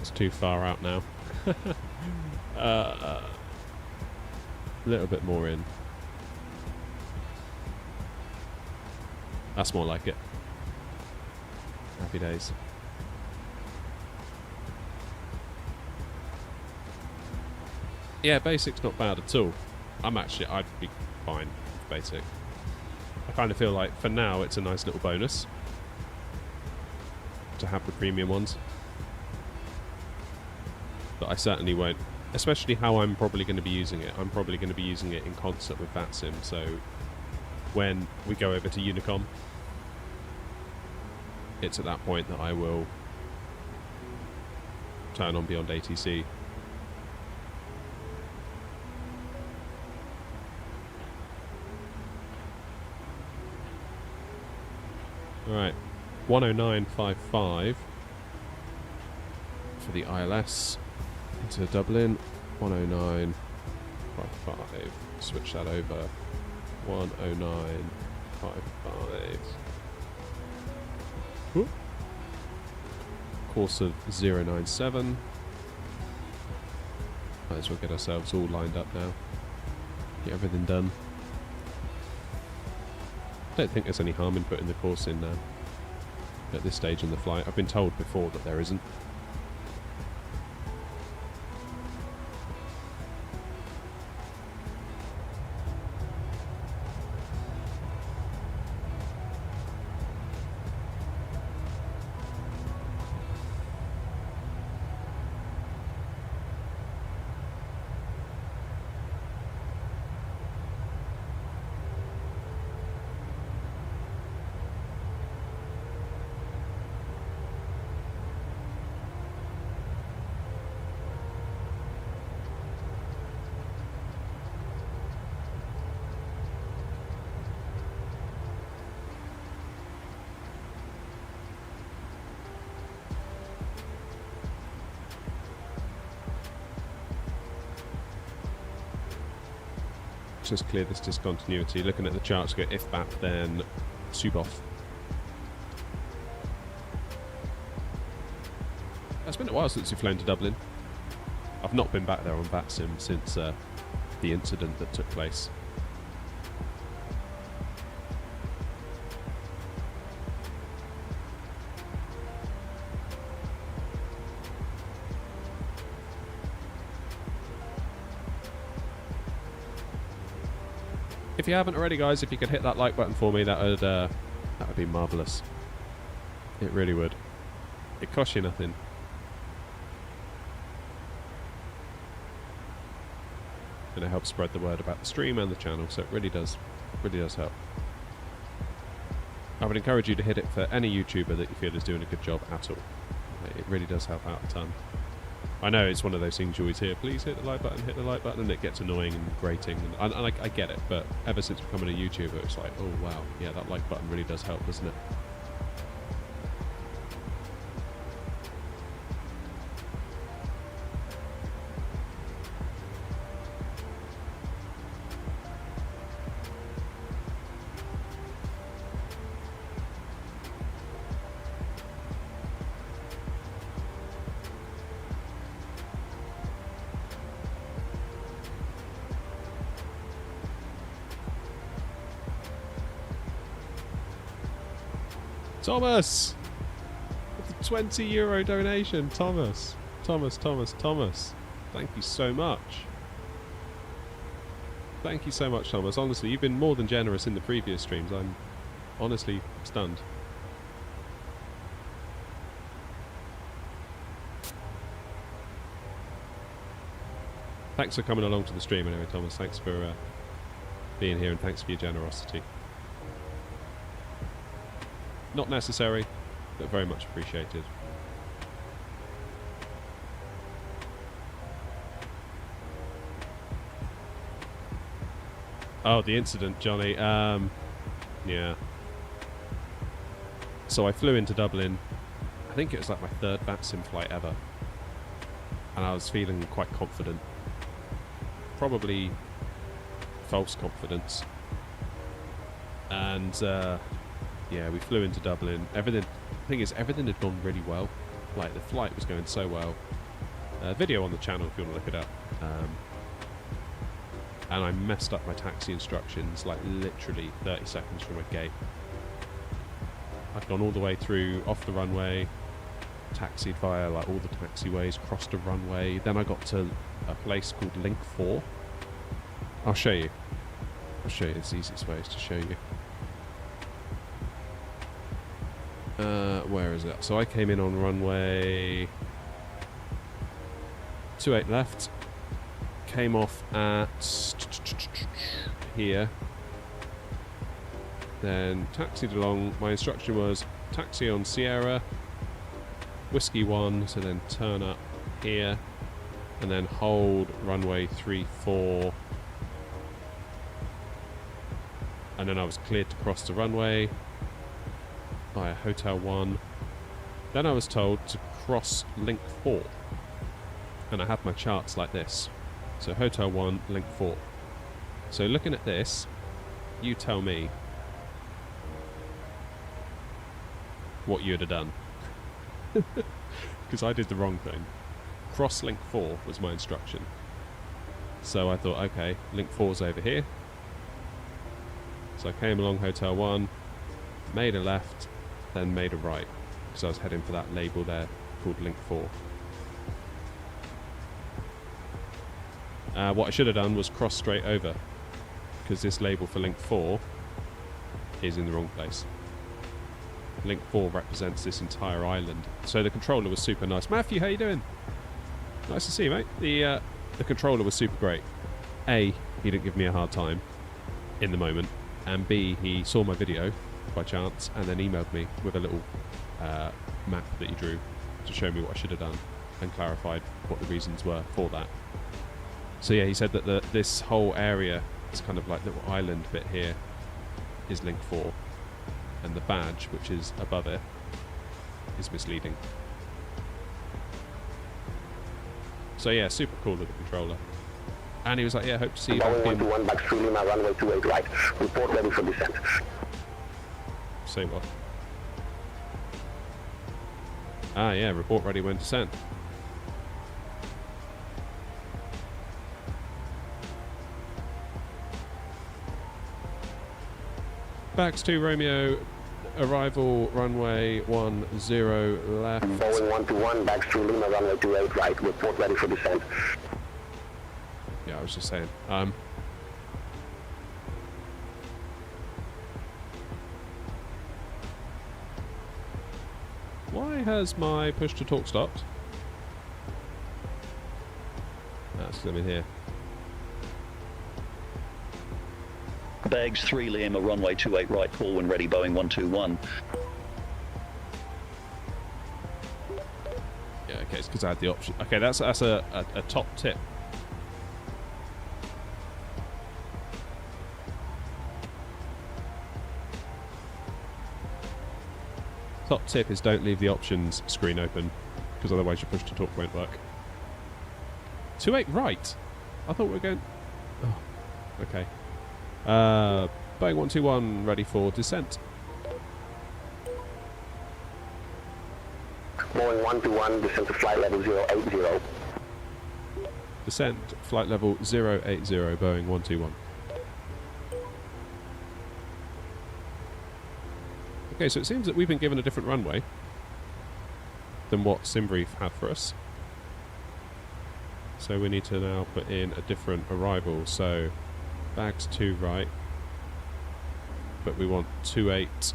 That's too far out now. A little bit more in. That's more like it. Happy days. Yeah, basic's not bad at all. I'd be fine with basic. I kind of feel like for now it's a nice little bonus to have the premium ones. But I certainly won't, especially how I'm probably going to be using it. I'm probably going to be using it in concert with Vatsim, so when we go over to Unicom, it's at that point that I will turn on Beyond ATC. Alright, 109.55 for the ILS into Dublin. 109.55. Switch that over. 109.55. Whoop. Course of 097. Might as well get ourselves all lined up now. Get everything done. I don't think there's any harm in putting the course in now at this stage in the flight. I've been told before that there isn't. Just clear this discontinuity. Looking at the charts, go if BAP, then Suboff. It's been a while since you've flown to Dublin. I've not been back there on Vatsim since the incident that took place. If you haven't already, guys, if you could hit that like button for me, that would be marvellous. It really would. It costs you nothing. And it helps spread the word about the stream and the channel, so it really does help. I would encourage you to hit it for any YouTuber that you feel is doing a good job at all. It really does help out a ton. I know it's one of those things you always hear, please hit the like button, and it gets annoying and grating, and I get it, but ever since becoming a YouTuber, it's like, oh wow, yeah, that like button really does help, doesn't it? Thomas! With the €20 donation, Thomas. Thomas. Thank you so much. Thank you so much, Thomas. Honestly, you've been more than generous in the previous streams. I'm honestly stunned. Thanks for coming along to the stream anyway, Thomas. Thanks for being here, and thanks for your generosity. Not necessary, but very much appreciated. Oh, the incident, Johnny. Yeah. So I flew into Dublin. I think it was like my third Vatsim flight ever. And I was feeling quite confident. Probably false confidence. And yeah, we flew into Dublin. The thing is, everything had gone really well. Like, the flight was going so well. Video on the channel if you want to look it up. And I messed up my taxi instructions, like literally 30 seconds from a gate. I'd gone all the way through, off the runway, taxied via like all the taxiways, crossed a runway. Then I got to a place called Link 4. I'll show you. I'll show you. It's the easiest ways to show you. Where is it? So I came in on runway 28 left. Came off at here. Then taxied along. My instruction was taxi on Sierra, Whiskey 1, so then turn up here, and then hold runway 34. And then I was cleared to cross the runway via Hotel 1. Then I was told to cross Link 4. And I had my charts like this. So Hotel 1, Link 4. So looking at this, you tell me what you'd have done. Because I did the wrong thing. Cross Link 4 was my instruction. So I thought, okay, Link 4's over here. So I came along Hotel 1, made a left, then made a right. Because I was heading for that label there called Link 4. What I should have done was cross straight over, because this label for Link 4 is in the wrong place. Link 4 represents this entire island. So the controller was super nice. Matthew, how you doing? Nice to see you, mate. The controller was super great. A, he didn't give me a hard time in the moment, and B, he saw my video by chance and then emailed me with a little map that he drew to show me what I should have done and clarified what the reasons were for that. So yeah, he said that this whole area, this kind of like little island bit here, is Link 4, and the badge, which is above it, is misleading. So yeah, super cool with the controller. And he was like, yeah, hope to see you back in. 121 back through Lima, runway 28 right. Report ready for descent. Say what? Ah yeah, report ready when descent. Bax 2 Romeo, arrival runway 10 left. Boeing 121, back through Lima, runway 28 right. Report ready for descent. Yeah, I was just saying. Why has my push to talk stopped? That's because I'm in here. Bags 3 Lima, runway 28 right, call when ready, Boeing 121. Yeah, okay, it's because I had the option. Okay, that's a top tip. Top tip is don't leave the options screen open, because otherwise your push to talk won't work. 28 right? I thought we were going... Oh, okay. Boeing 121 ready for descent. Boeing 121, descent to flight level 080. Descent, flight level 080, Boeing 121. Okay, so it seems that we've been given a different runway than what Simbrief had for us. So we need to now put in a different arrival. So bags 2 right, but we want 28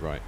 right.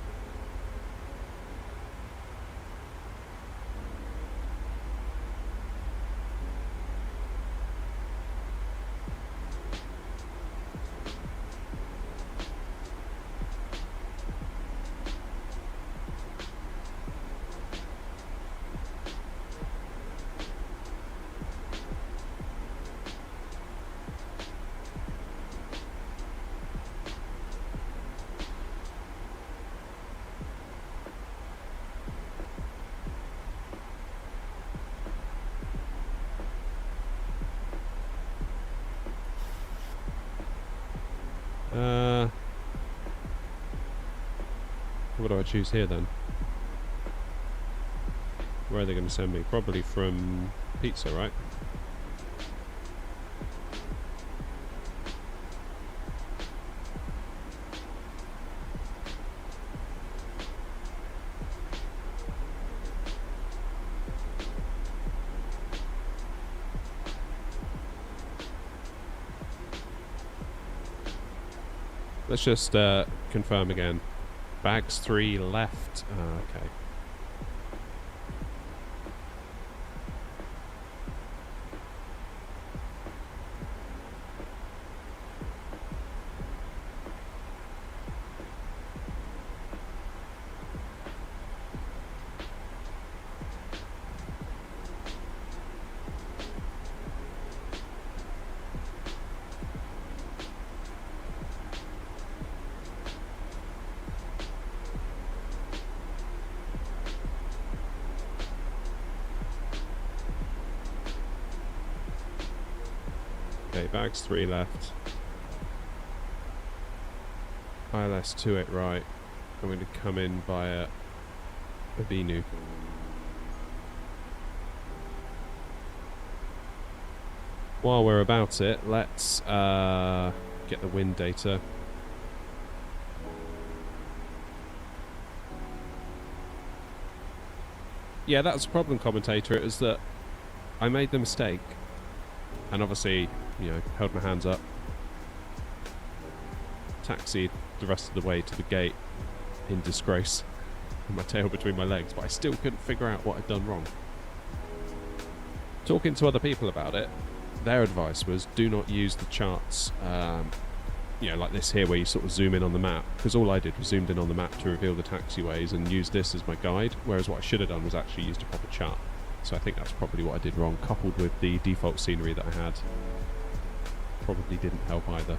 What do I choose here then? Where are they going to send me? Probably from Pizza, right? Let's just confirm again. Bags 3 left. Okay. Okay, bags 3 left. ILS 28 right. I'm going to come in via Abinu. While we're about it, let's get the wind data. Yeah, that's the problem, commentator. It was that I made the mistake, and obviously, you know, held my hands up, taxied the rest of the way to the gate in disgrace, with my tail between my legs, but I still couldn't figure out what I'd done wrong. Talking to other people about it, their advice was do not use the charts, you know, like this here where you sort of zoom in on the map, because all I did was zoomed in on the map to reveal the taxiways and use this as my guide, whereas what I should have done was actually used a proper chart. So I think that's probably what I did wrong, coupled with the default scenery that I had. Probably didn't help either.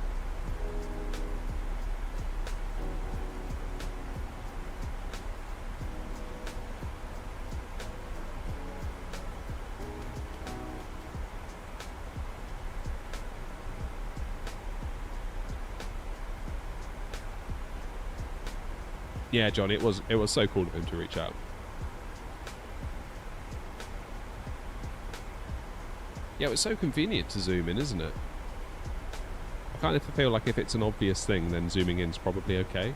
Yeah, John, it was so cool of him to reach out. Yeah, it was so convenient to zoom in, isn't it? I kind of feel like if it's an obvious thing, then zooming in is probably okay.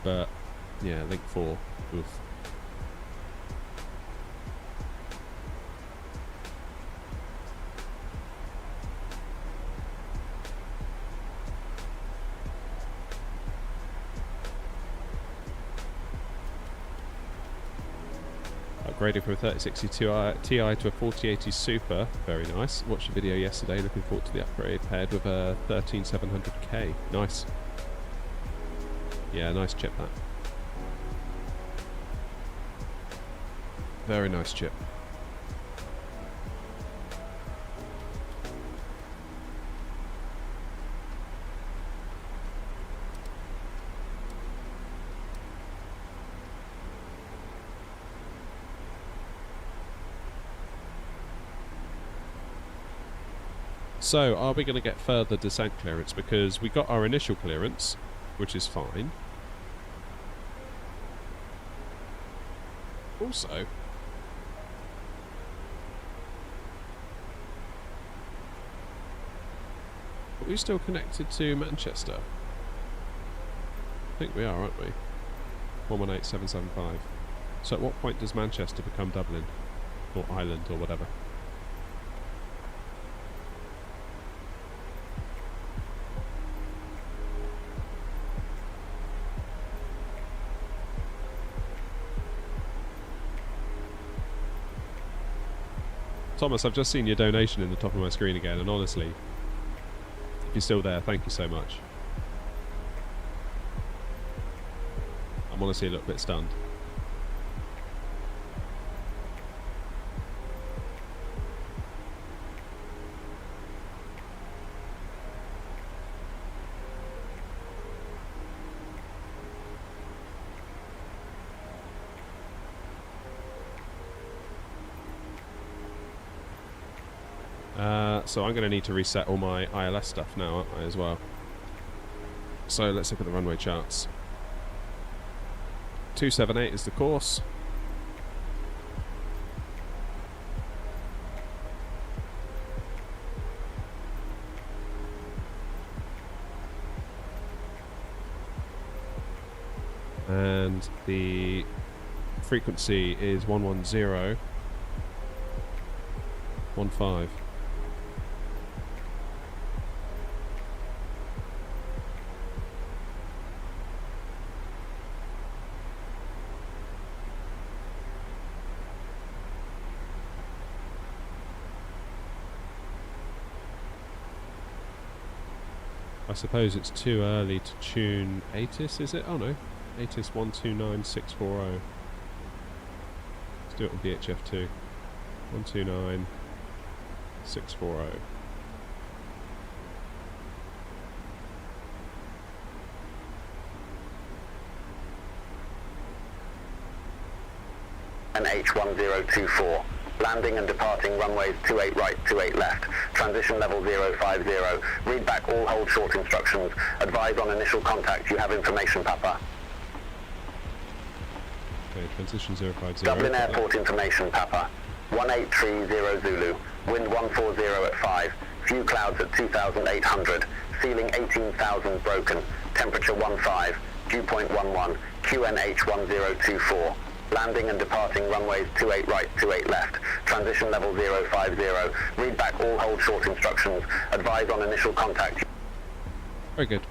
But, yeah, Link 4, oof. Upgraded from a 3060 Ti to a 4080 Super, very nice. Watched the video yesterday, looking forward to the upgrade paired with a 13700K. Nice. Yeah, nice chip that. Very nice chip. So, are we going to get further descent clearance? Because we got our initial clearance, which is fine. Also, are we still connected to Manchester? I think we are, aren't we? 118775. So at what point does Manchester become Dublin? Or Ireland, or whatever? Thomas, I've just seen your donation in the top of my screen again, and honestly, if you're still there, thank you so much. I'm honestly a little bit stunned. So I'm going to need to reset all my ILS stuff now, aren't I, as well? So let's look at the runway charts. 278 is the course. And the frequency is 110.15. I suppose it's too early to tune Atis, is it? Oh no, Atis 129640. Let's do it on VHF2. 129640. NH1024. Landing and departing runways 28 right, 28 left. Transition level 050. Read back all hold short instructions. Advise on initial contact. You have information, Papa. Okay, transition 050. Dublin Airport information, Papa. 1830 Zulu. Wind 140 at 5. Few clouds at 2,800. Ceiling 18,000 broken. Temperature 15. Dew point 11. QNH 1024. Landing and departing runways 28 right, 28 left. Transition level 050. Read back all hold short instructions. Advise on initial contact. Very good.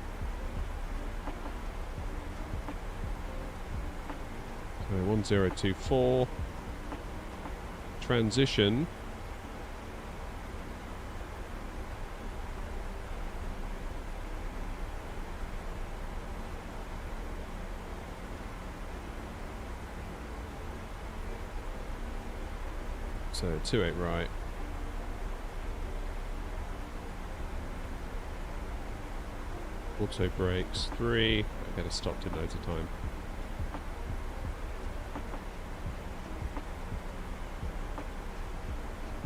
So 1024. Transition. So 28 right. Auto brakes 3. I get it stopped in loads of time.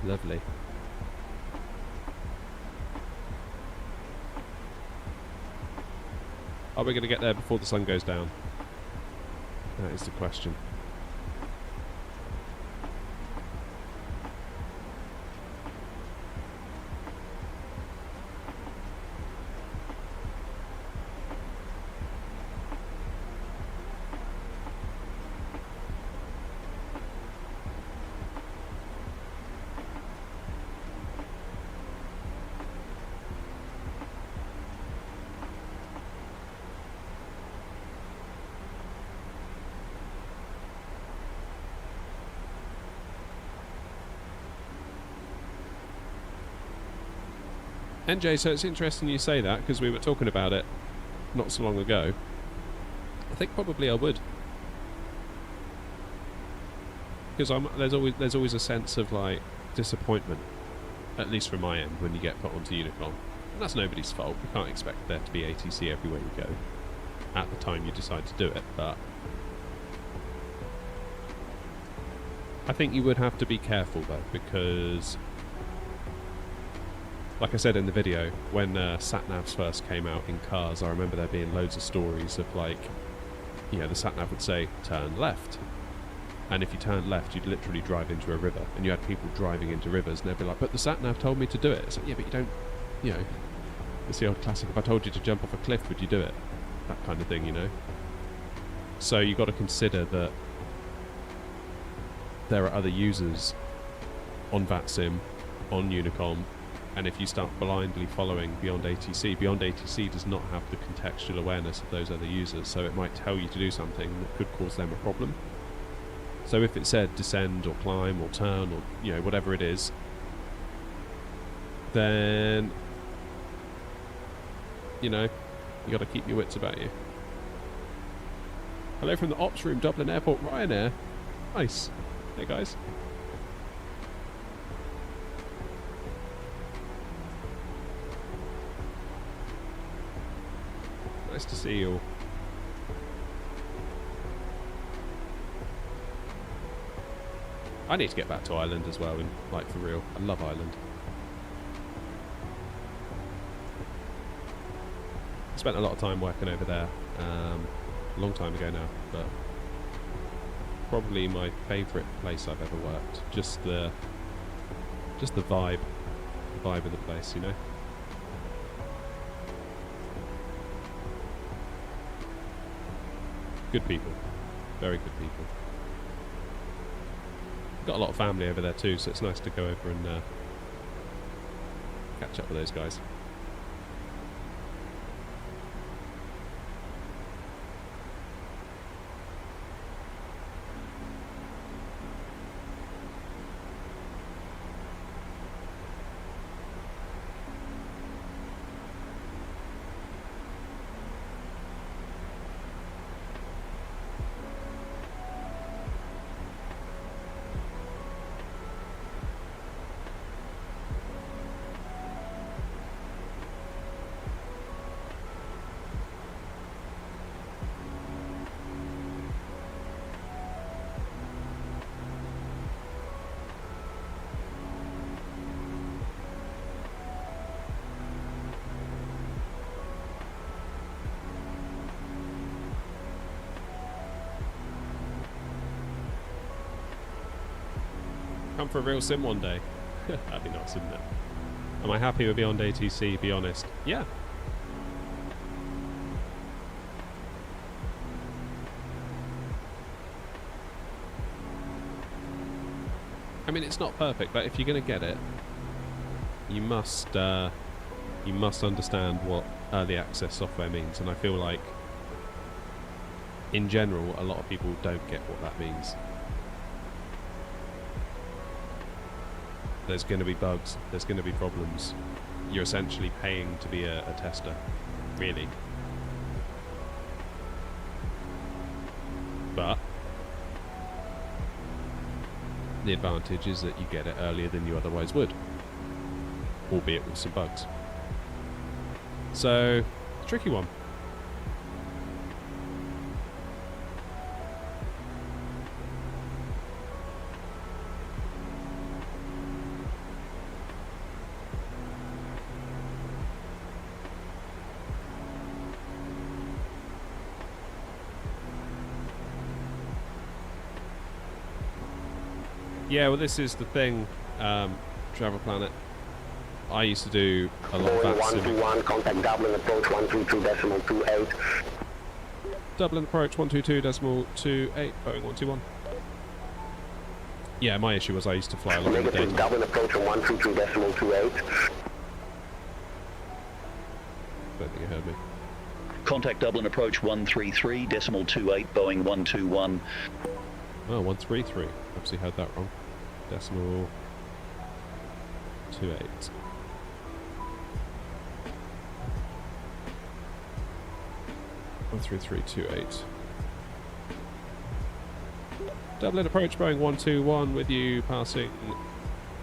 Lovely. Are we going to get there before the sun goes down? That is the question. NJ, so it's interesting you say that, because we were talking about it not so long ago. I think probably I would, because there's always a sense of like disappointment, at least from my end, when you get put onto Unicom. And that's nobody's fault. You can't expect there to be ATC everywhere you go at the time you decide to do it, but I think you would have to be careful though, because like I said in the video, when sat-navs first came out in cars, I remember there being loads of stories of like, you know, the sat-nav would say, turn left. And if you turned left, you'd literally drive into a river. And you had people driving into rivers, and they'd be like, but the sat-nav told me to do it. It's like, yeah, but you don't, you know, it's the old classic, if I told you to jump off a cliff, would you do it? That kind of thing, you know. So you've got to consider that there are other users on Vatsim, on Unicom, and if you start blindly following Beyond ATC does not have the contextual awareness of those other users, so it might tell you to do something that could cause them a problem. So if it said descend or climb or turn or, you know, whatever it is, then, you know, you got to keep your wits about you. Hello from the ops room, Dublin Airport, Ryanair. Nice. Hey guys. Nice to see you all. I need to get back to Ireland as well, and like for real. I love Ireland. Spent a lot of time working over there, a long time ago now, but probably my favourite place I've ever worked. Just the vibe of the place, you know. Good people, very good people. Got a lot of family over there too, so it's nice to go over and catch up with those guys. Come for a real sim one day. That'd be nice, wouldn't it? Am I happy with Beyond ATC, be honest? Yeah. I mean, it's not perfect, but if you're going to get it, you must understand what early access software means, and I feel like, in general, a lot of people don't get what that means. There's going to be bugs, there's going to be problems. You're essentially paying to be a tester, really. But the advantage is that you get it earlier than you otherwise would, albeit with some bugs. So, tricky one. Yeah, well, this is the thing, Travel Planet. I used to do a lot of Vatsim. 121, contact Dublin approach 122.28. Dublin approach 122.28, Boeing 121. Yeah, my issue was I used to fly along in the daytime. Dublin approach on 122.28. Don't think you heard me. Contact Dublin approach 133.28, Boeing 121. Oh, 133. Obviously heard that wrong. Decimal 28. One 13328. Dublin approach Boeing 121 with you passing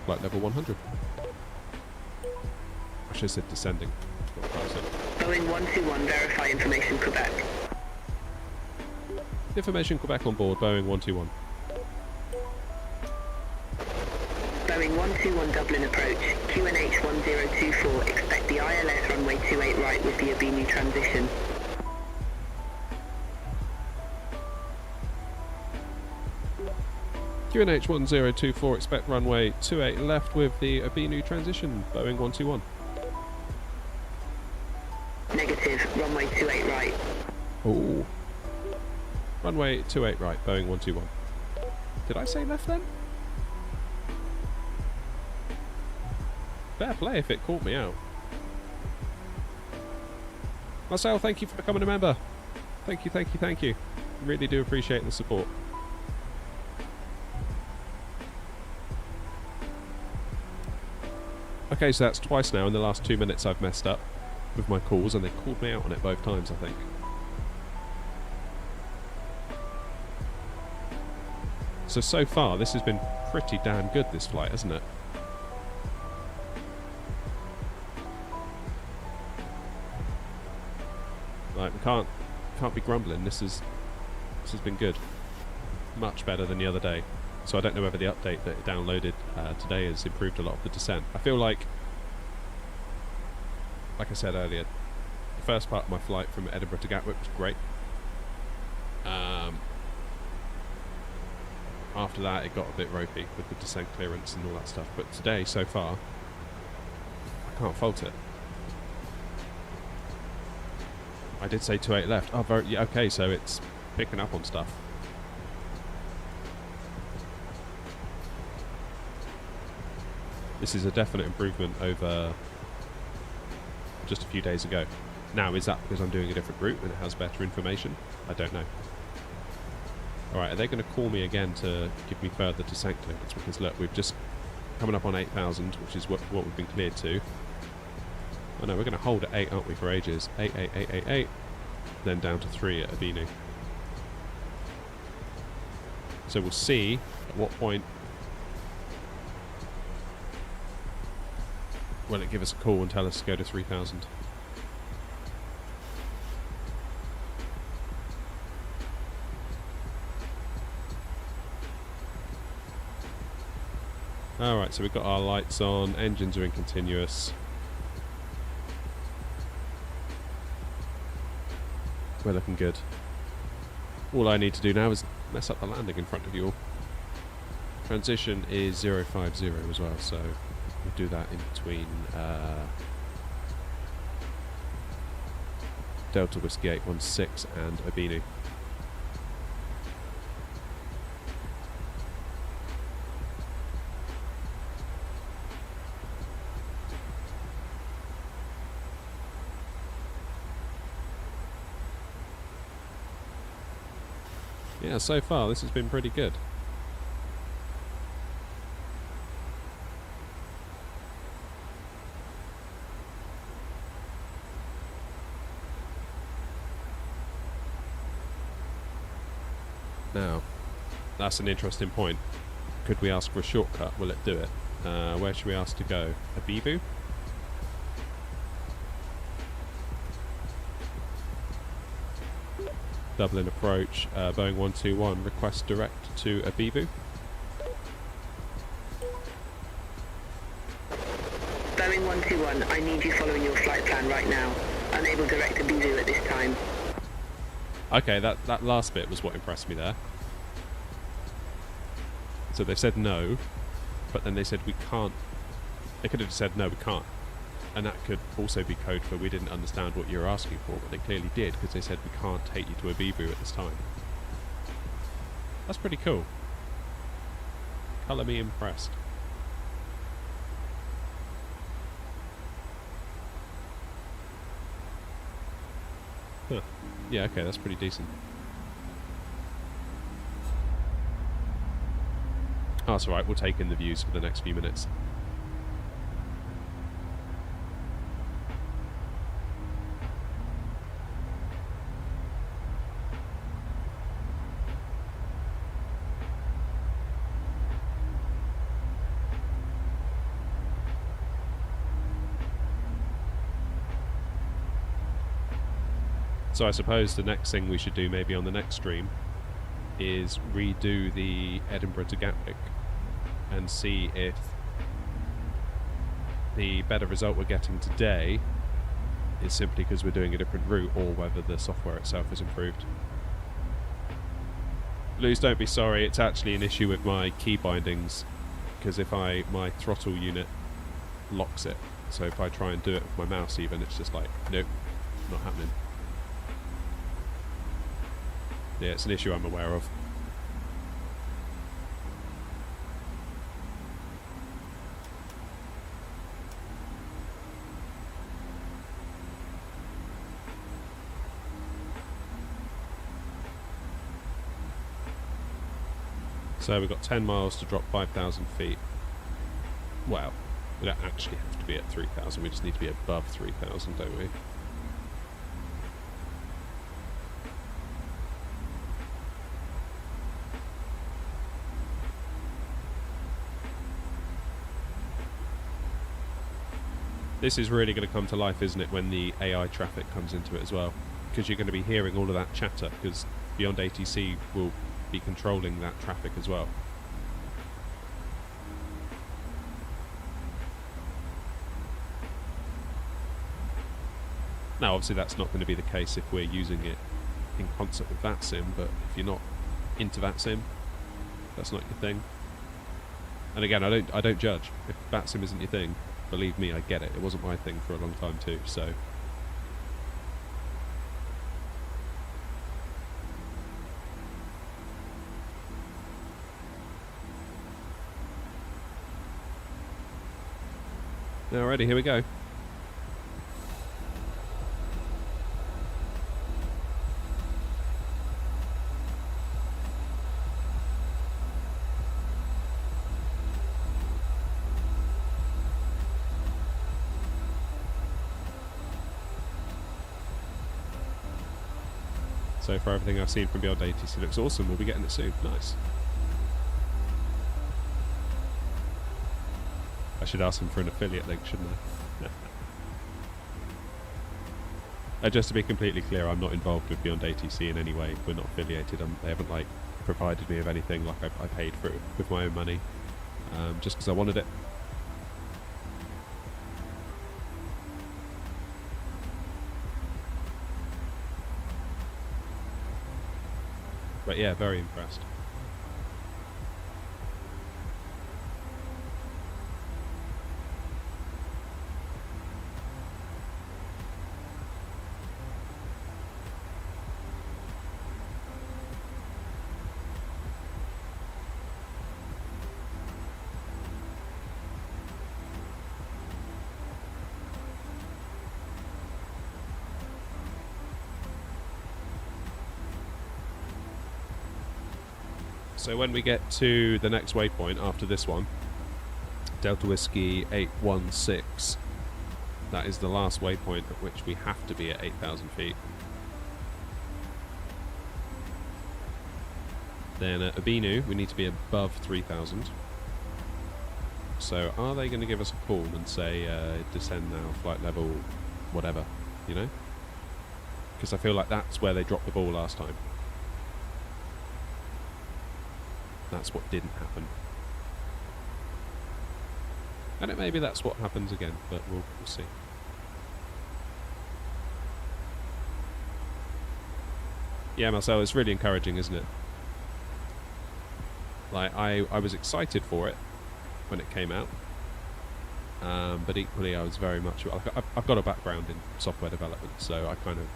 flight level 100. I should have said descending, not passing. Boeing 121, verify information Quebec. Information Quebec on board, Boeing 121. Boeing 121 Dublin approach, QNH 1024, expect the ILS runway 28 right with the Abinu transition. QNH 1024, expect runway 28 left with the Abinu transition, Boeing 121. Negative, runway 28 right. Oh. Runway 28 right, Boeing 121. Did I say left then? Fair play if it caught me out. Marcel, thank you for becoming a member. Thank you, thank you, thank you. Really do appreciate the support. Okay, so that's twice now in the last 2 minutes I've messed up with my calls, and they called me out on it both times, I think. So far, this has been pretty damn good, this flight, hasn't it? Like, we can't be grumbling. This has been good. Much better than the other day. So I don't know whether the update that it downloaded today has improved a lot of the descent. I feel like I said earlier, The first part of my flight from Edinburgh to Gatwick was great. After that, it got a bit ropey with the descent clearance and all that stuff. But today, so far, I can't fault it. I did say 28 left. Oh, very, yeah, okay, so it's picking up on stuff. This is a definite improvement over just a few days ago. Now, is that because I'm doing a different route and it has better information? I don't know. Alright, are they going to call me again to give me further descent clearance? Because look, we've just coming up on 8,000, which is what we've been cleared to. Oh no, we're going to hold at 8, aren't we, for ages? 8, 8, 8, 8, 8. Then down to 3 at Abinu. So we'll see at what point will it give us a call and tell us to go to 3,000. Alright, so we've got our lights on, engines are in continuous. We're looking good. All I need to do now is mess up the landing in front of you all. Transition is 050 as well, so we'll do that in between Delta Whiskey 816 and Abinu. Yeah, so far this has been pretty good. Now, that's an interesting point. Could we ask for a shortcut? Will it do it? Where should we ask to go? Abibu? Dublin approach, Boeing 121, request direct to Abibu. Boeing 121, I need you following your flight plan right now. Unable direct to Abibu at this time. Okay, that last bit was what impressed me there. So they said no, but then they said we can't. They could have just said no, we can't. And that could also be code for we didn't understand what you were asking for, but they clearly did, because they said we can't take you to Abibu at this time. That's pretty cool. Colour me impressed. Huh. Yeah, okay, that's pretty decent. Oh, that's alright, we'll take in the views for the next few minutes. So I suppose the next thing we should do maybe on the next stream is redo the Edinburgh to Gatwick and see if the better result we're getting today is simply because we're doing a different route or whether the software itself has improved. Luz, don't be sorry, it's actually an issue with my key bindings, because if my throttle unit locks it, so if I try and do it with my mouse even, it's just like, nope, not happening. Yeah, it's an issue I'm aware of. So we've got 10 miles to drop 5,000 feet. Well, we don't actually have to be at 3,000, we just need to be above 3,000, don't we? This is really going to come to life, isn't it, when the AI traffic comes into it as well? Because you're going to be hearing all of that chatter, because Beyond ATC will be controlling that traffic as well. Now, obviously, that's not going to be the case if we're using it in concert with Vatsim, but if you're not into Vatsim, that's not your thing. And again, I don't judge. If Vatsim isn't your thing, believe me, I get it. It wasn't my thing for a long time too, so... Alrighty, here we go. So far, everything I've seen from Beyond ATC looks awesome. We'll be getting it soon. Nice. I should ask them for an affiliate link, shouldn't I? Just to be completely clear, I'm not involved with Beyond ATC in any way. We're not affiliated. They haven't like provided me with anything. Like I paid for it with my own money, just because I wanted it. But yeah, very impressed. So when we get to the next waypoint after this one, Delta Whiskey 816, that is the last waypoint at which we have to be at 8,000 feet. Then at Abinu, we need to be above 3,000. So are they going to give us a call and say, descend now, flight level, whatever, you know? Because I feel like that's where they dropped the ball last time. That's what didn't happen. And maybe that's what happens again, but we'll see. Yeah, Marcel, it's really encouraging, isn't it? Like, I was excited for it when it came out. But equally, I was very much... I've got a background in software development, so I kind of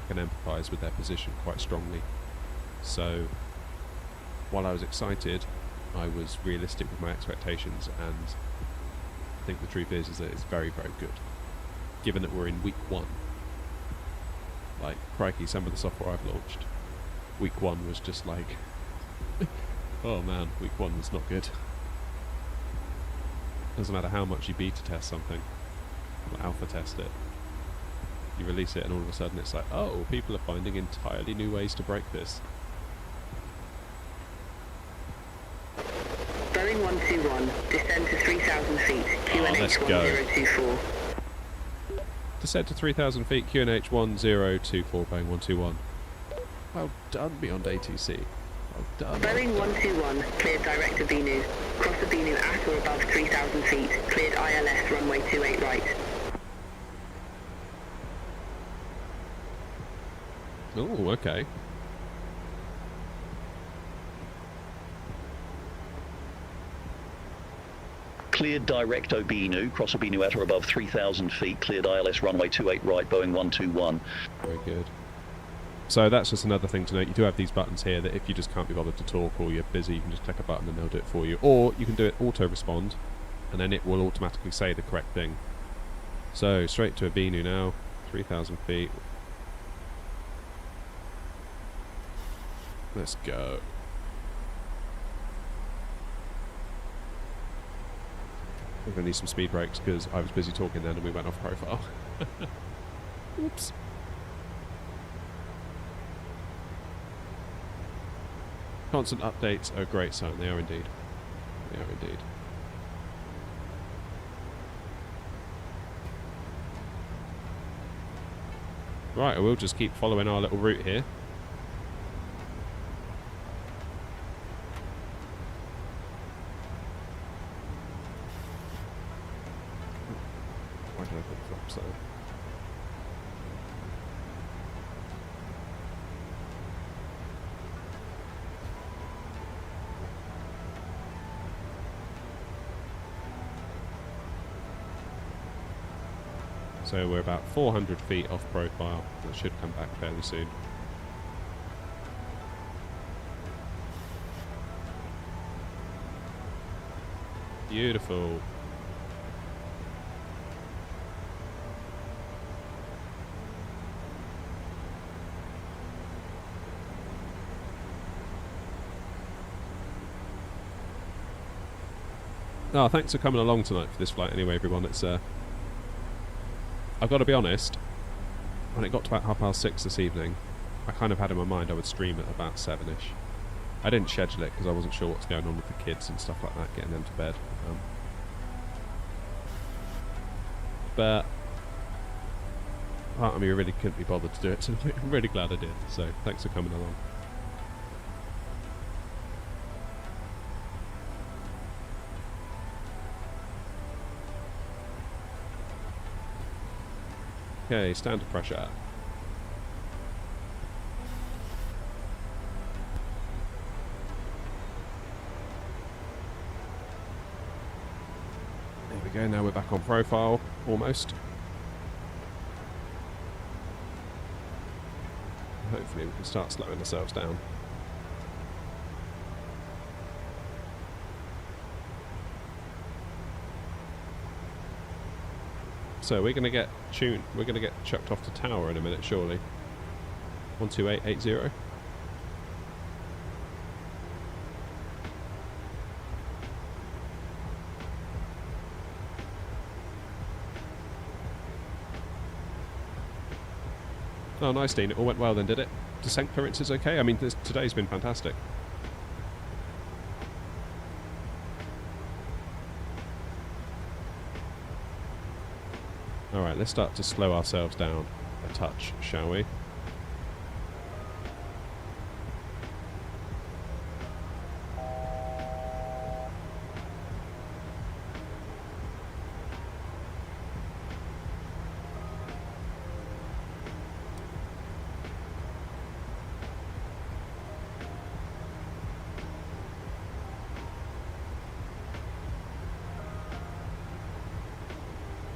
can empathise with their position quite strongly. So... while I was excited, I was realistic with my expectations, and I think the truth is that it's very, very good. Given that we're in week 1. Like, crikey, some of the software I've launched, week 1 was just like, oh man, week 1 was not good. Doesn't matter how much you beta test something, or alpha test it, you release it and all of a sudden it's like, oh, people are finding entirely new ways to break this. Boeing 121, descend to 3,000 feet, QNH 1024. Descend to 3,000 feet, QNH 1024, Boeing 121. Well done, Beyond ATC. Well done. Boeing 121, cleared direct to Abinu. Cross Abinu at or above 3,000 feet, cleared ILS runway 28 right. Oh, okay. Cleared direct Obinu, cross Obinu at or above 3,000 feet, cleared ILS runway 28 right, Boeing 121. Very good. So that's just another thing to note. You do have these buttons here that if you just can't be bothered to talk or you're busy, you can just click a button and they'll do it for you. Or you can do it auto-respond, and then it will automatically say the correct thing. So straight to Abinu now, 3,000 feet. Let's go. We're going to need some speed brakes because I was busy talking then and we went off profile. Oops. Constant updates are a great sign. They are indeed. They are indeed. Right, we'll just keep following our little route here. Why did I put flaps there? So we're about 400 feet off profile. That should come back fairly soon. Beautiful. Oh, thanks for coming along tonight for this flight anyway, everyone. It's I've got to be honest, when it got to about 6:30 this evening, I kind of had in my mind I would stream at about 7ish. I didn't schedule it because I wasn't sure what's going on with the kids and stuff like that, getting them to bed. But part of me really couldn't be bothered to do it, so I'm really glad I did. So thanks for coming along. Okay, standard pressure. There we go, now we're back on profile, almost. Hopefully we can start slowing ourselves down. So we're going to get chucked off to tower in a minute, surely. 12880. Oh, nice, Dean. It all went well then, did it? Descent clearance is okay? I mean, today's been fantastic. Alright, let's start to slow ourselves down a touch, shall we?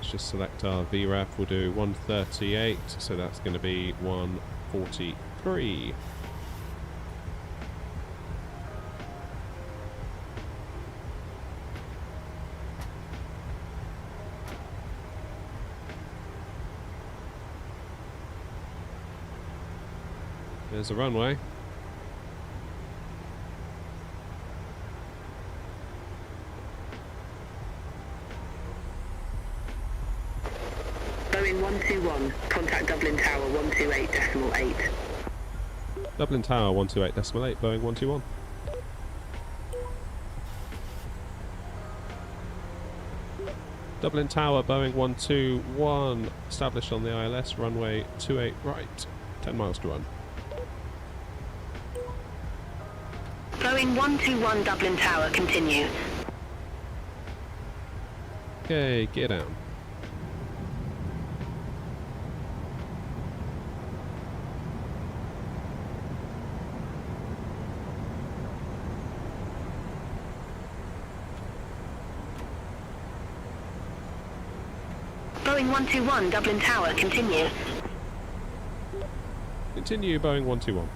Just select our VRAF, we'll do 138, so that's going to be 143. There's the runway. Boeing 121, contact Dublin Tower 128.8. Dublin Tower 128.8, Boeing 121. Dublin Tower, Boeing 121, established on the ILS, runway 28 right, 10 miles to run. Boeing 121 Dublin Tower, continue. Okay, gear down. Boeing 121 Dublin Tower, continue. Continue, Boeing 121.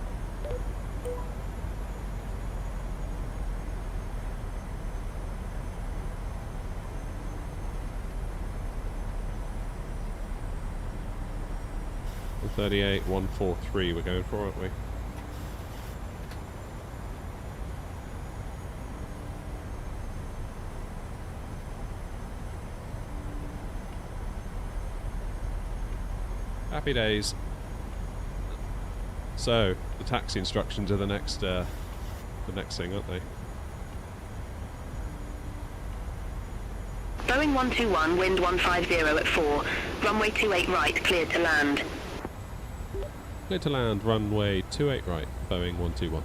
The 38, 143 we're going for, aren't we? Happy days. So the taxi instructions are the next thing, aren't they? Boeing 121, wind 150 at 4, runway 28 right, cleared to land. Cleared to land, runway 28 right, Boeing 121.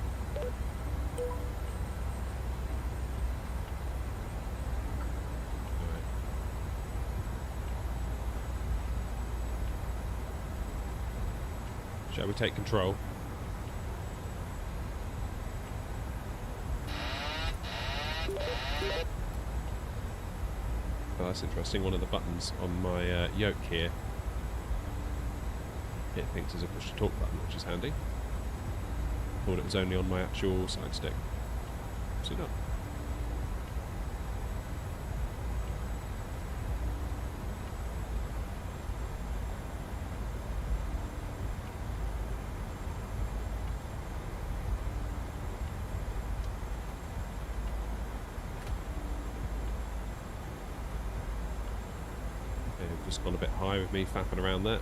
Shall we take control? Oh, that's interesting. One of the buttons on my yoke here it thinks there's a push to talk button, which is handy. Thought it was only on my actual side stick. See that? Just gone a bit high with me faffing around there.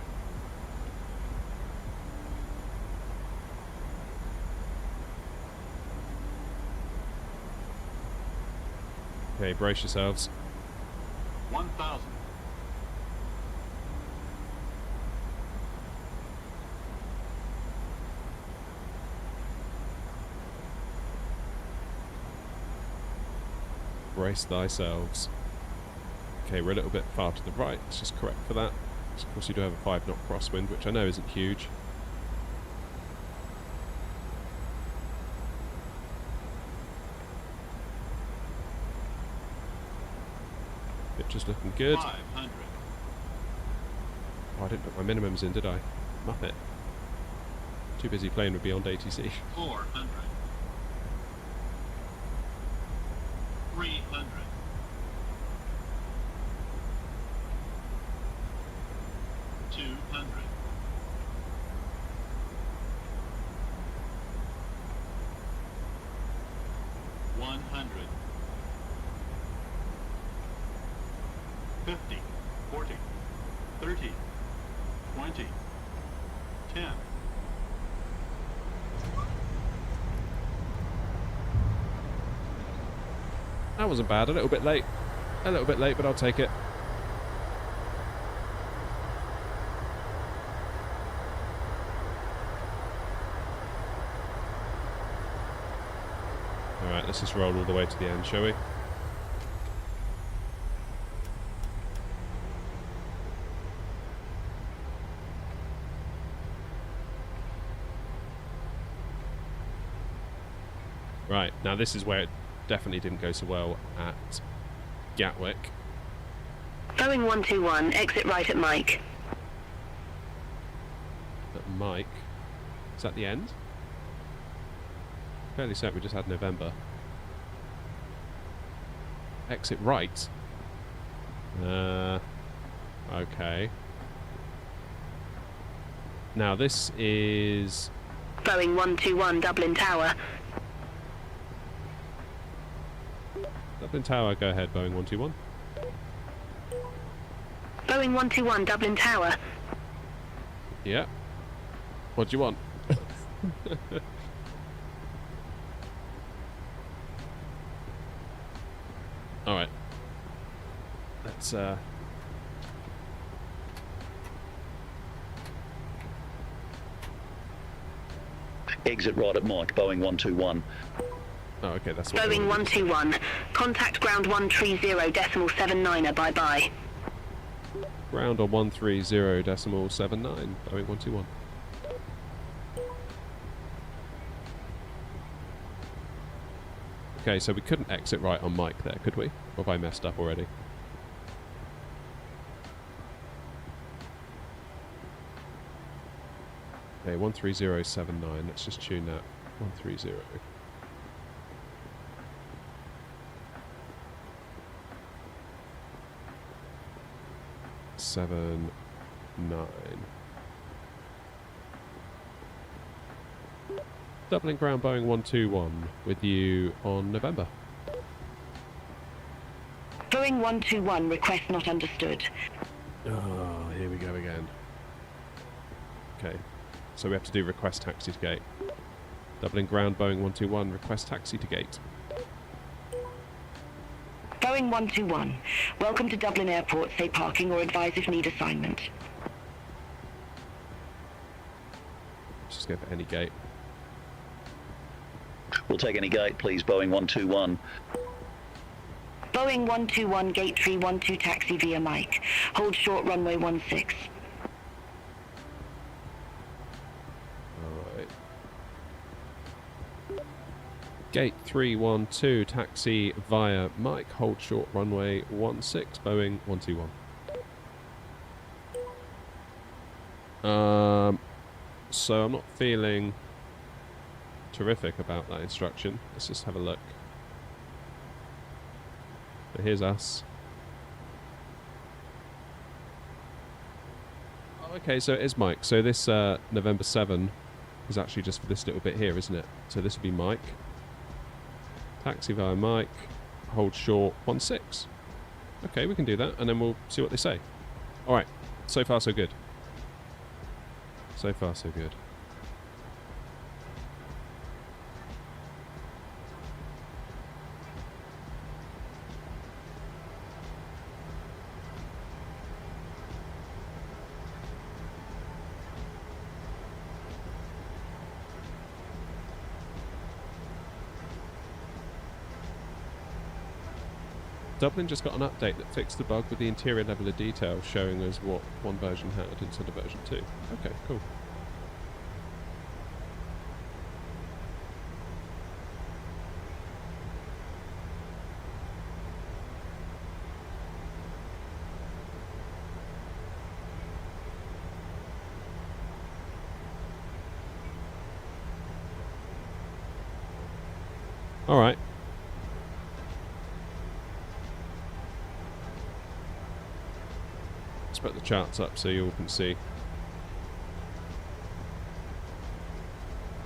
Okay, brace yourselves. 1,000. Brace thyselves. Okay, we're a little bit far to the right. Let's just correct for that. Of course, you do have a 5-knot crosswind, which I know isn't huge. Picture's looking good. 500. Oh, I didn't put my minimums in, did I? Muppet. Too busy playing with Beyond ATC. 400. 300. 200. 100. 50, 40, 30, 20, 10. That wasn't bad. A little bit late. A little bit late, but I'll take it. Alright, let's just roll all the way to the end, shall we? Right, now this is where it definitely didn't go so well at Gatwick. Boeing 121, exit right at Mike. At Mike? Is that the end? Fairly certain we just had November. Exit right? Okay. Now this is... Boeing 121, Dublin Tower. Dublin Tower, go ahead, Boeing 121. Boeing 121, Dublin Tower. Yeah. What do you want? Alright. Let's, Exit right at Mike, Boeing 121. Oh, okay, that's what Boeing 121. Contact ground 130.79er, bye-bye. Ground on 130.79, Boeing 121. Okay, so we couldn't exit right on Mike there, could we? Or have I messed up already? Okay, 130.79, let's just tune that. 130. Seven, 9. Dublin ground Boeing 121 with you on November. Boeing 121, request not understood. Oh, here we go again. Okay, so we have to do request taxi to gate. Dublin ground Boeing 121, request taxi to gate. Boeing 121, welcome to Dublin Airport. Say parking or advise if need assignment. Let's just go for any gate. We'll take any gate, please, Boeing 121. Boeing 121, gate 312 taxi via Mike. Hold short runway 16. Alright. Gate 312, taxi via Mike, hold short runway 16, Boeing 121. So I'm not feeling terrific about that instruction. Let's just have a look. So here's us. Oh, okay, so it is Mike. So this November 7 is actually just for this little bit here, isn't it? So this would be Mike. Taxi via Mike. Hold short 16. Okay, we can do that, and then we'll see what they say. All right. So far, so good. So far, so good. Dublin just got an update that fixed the bug with the interior level of detail, showing us what one version had instead of version 2. Okay, cool. All right. Let's put the charts up so you all can see.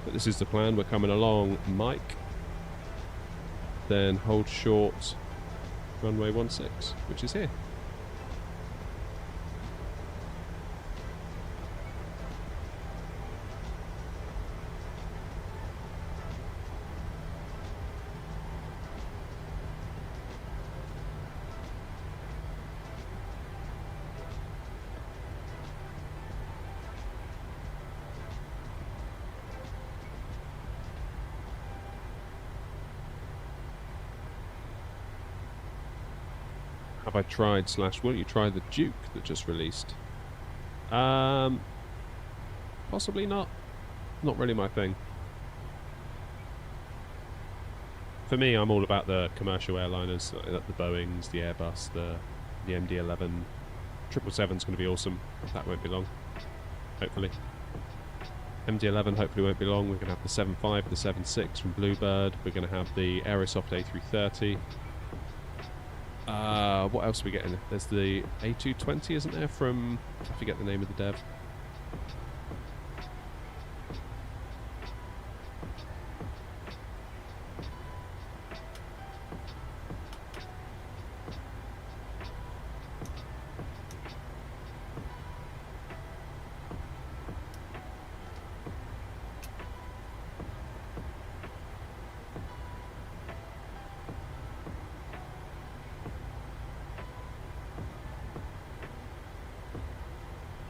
But this is the plan. We're coming along, Mike. Then hold short, runway 16, which is here. Have I tried / will you try the Duke that just released? Possibly not. Not really my thing. For me, I'm all about the commercial airliners, the Boeings, the Airbus, the MD-11. 777's going to be awesome. That won't be long, hopefully. MD-11 hopefully won't be long. We're going to have the 75 and the 76 from Bluebird. We're going to have the Aerosoft A330. What else are we getting? There's the A220, isn't there, from... I forget the name of the dev.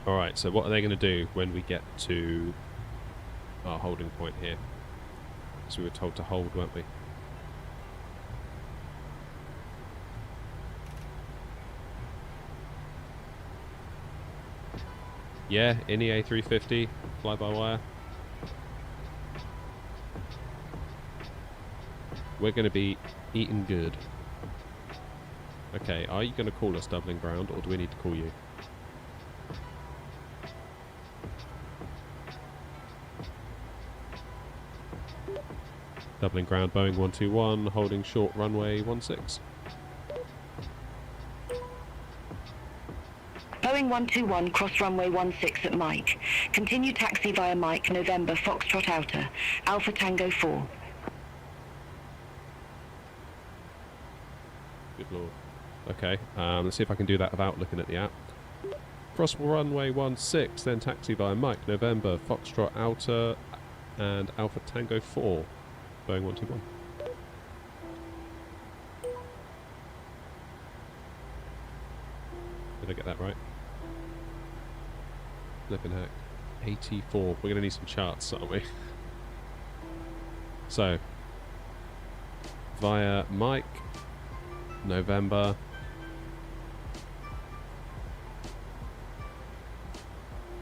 Alright, so what are they going to do when we get to our holding point here? Because we were told to hold, weren't we? Yeah, INI A350, fly-by-wire. We're going to be eating good. Okay, are you going to call us Dublin ground, or do we need to call you? Dublin ground, Boeing 121, holding short runway 16. Boeing 121, cross runway 16 at Mike. Continue taxi via Mike, November, Foxtrot Outer, Alpha Tango 4. Good lord. Okay, let's see if I can do that without looking at the app. Cross runway 16, then taxi via Mike, November, Foxtrot Outer, and Alpha Tango 4. Boeing 121. Did I get that right? Flipping heck. 84. We're going to need some charts, aren't we? So, via Mike, November.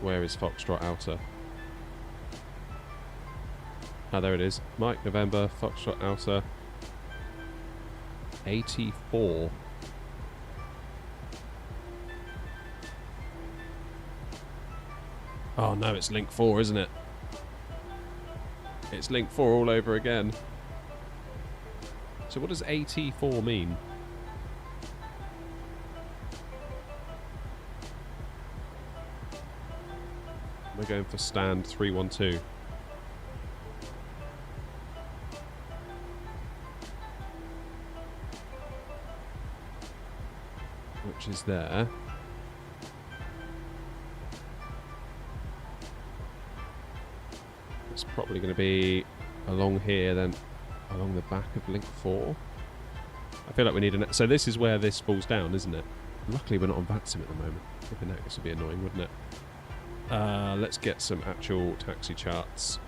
Where is Foxtrot Outer? Ah, there it is. Mike, November, Foxtrot Outer. 84. Oh no, it's link 4, isn't it? It's link 4 all over again. So what does AT4 mean? We're going for stand 312. Which is there. It's probably going to be along here, then along the back of link 4. I feel like we need an... So this is where this falls down, isn't it? Luckily we're not on Vatsim at the moment. Flipping heck, this would be annoying, wouldn't it? Let's get some actual taxi charts.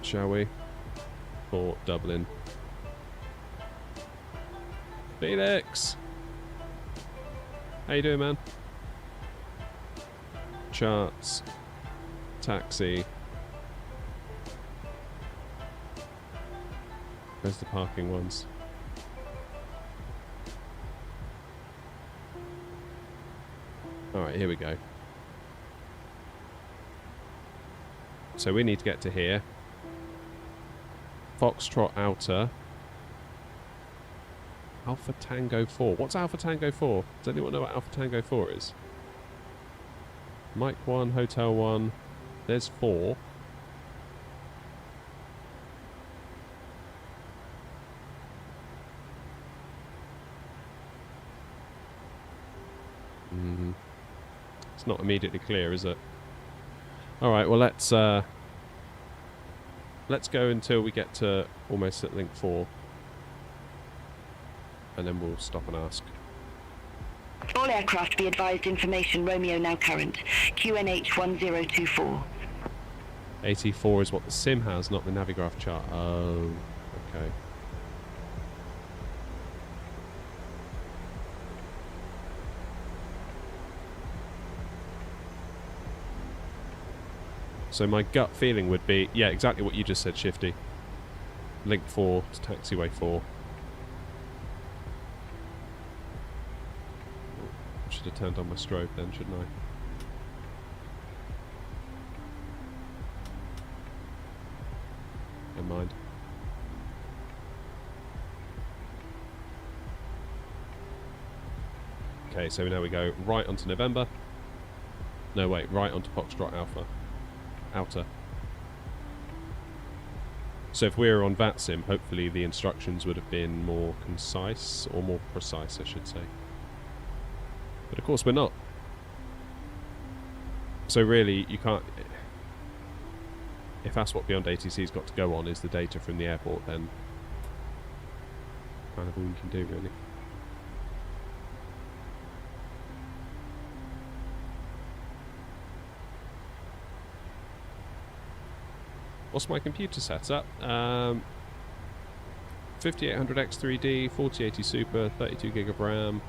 Shall we? For Dublin. Felix! How you doing, man? Charts. Taxi. Where's the parking ones? Alright, here we go. So we need to get to here. Foxtrot Outer. Alpha Tango 4. What's Alpha Tango 4? Does anyone know what Alpha Tango 4 is? Mike 1, Hotel 1. There's 4. It's not immediately clear, is it? Alright, well let's go until we get to almost at link 4. And then we'll stop and ask. All aircraft be advised information Romeo now current. QNH 1024. AT4 is what the sim has, not the Navigraph chart. Oh, okay. So my gut feeling would be, yeah, exactly what you just said, Shifty. Link 4 to taxiway 4. Should have turned on my strobe then, shouldn't I? Never mind. Okay, so now we go right onto November. No, wait, right onto Foxtrot Alpha. Outer. So if we were on Vatsim, hopefully the instructions would have been more concise, or more precise, I should say. But of course we're not. So really, you can't... If that's what Beyond ATC's got to go on, is the data from the airport, then kind of all you can do, really. What's my computer setup? 5800X3D, 4080 Super, 32 gig of RAM.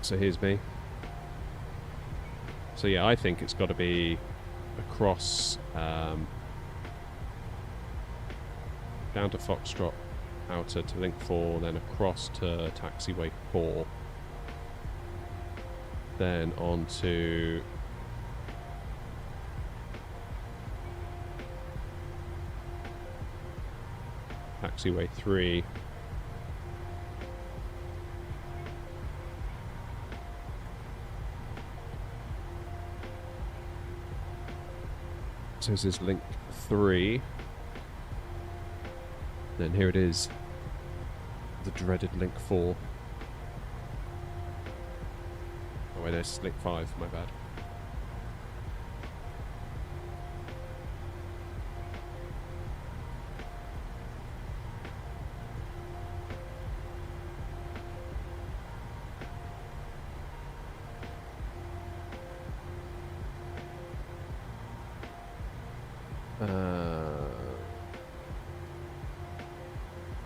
So here's me. So yeah, I think it's got to be across down to Foxtrot Outer to link 4, then across to taxiway 4, then on to taxiway 3, so this is link 3. Then here it is, the dreaded link 4. Oh wait, there's link 5, my bad.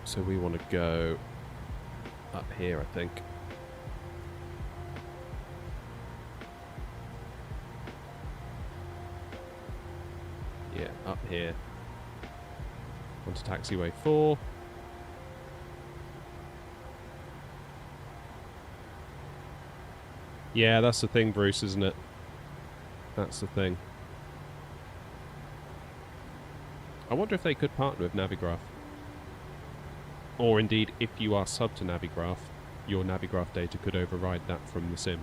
So we want to go up here, I think. here. Onto taxiway 4. Yeah, that's the thing, Bruce, isn't it? That's the thing. I wonder if they could partner with Navigraph. Or indeed, if you are sub to Navigraph, your Navigraph data could override that from the sim.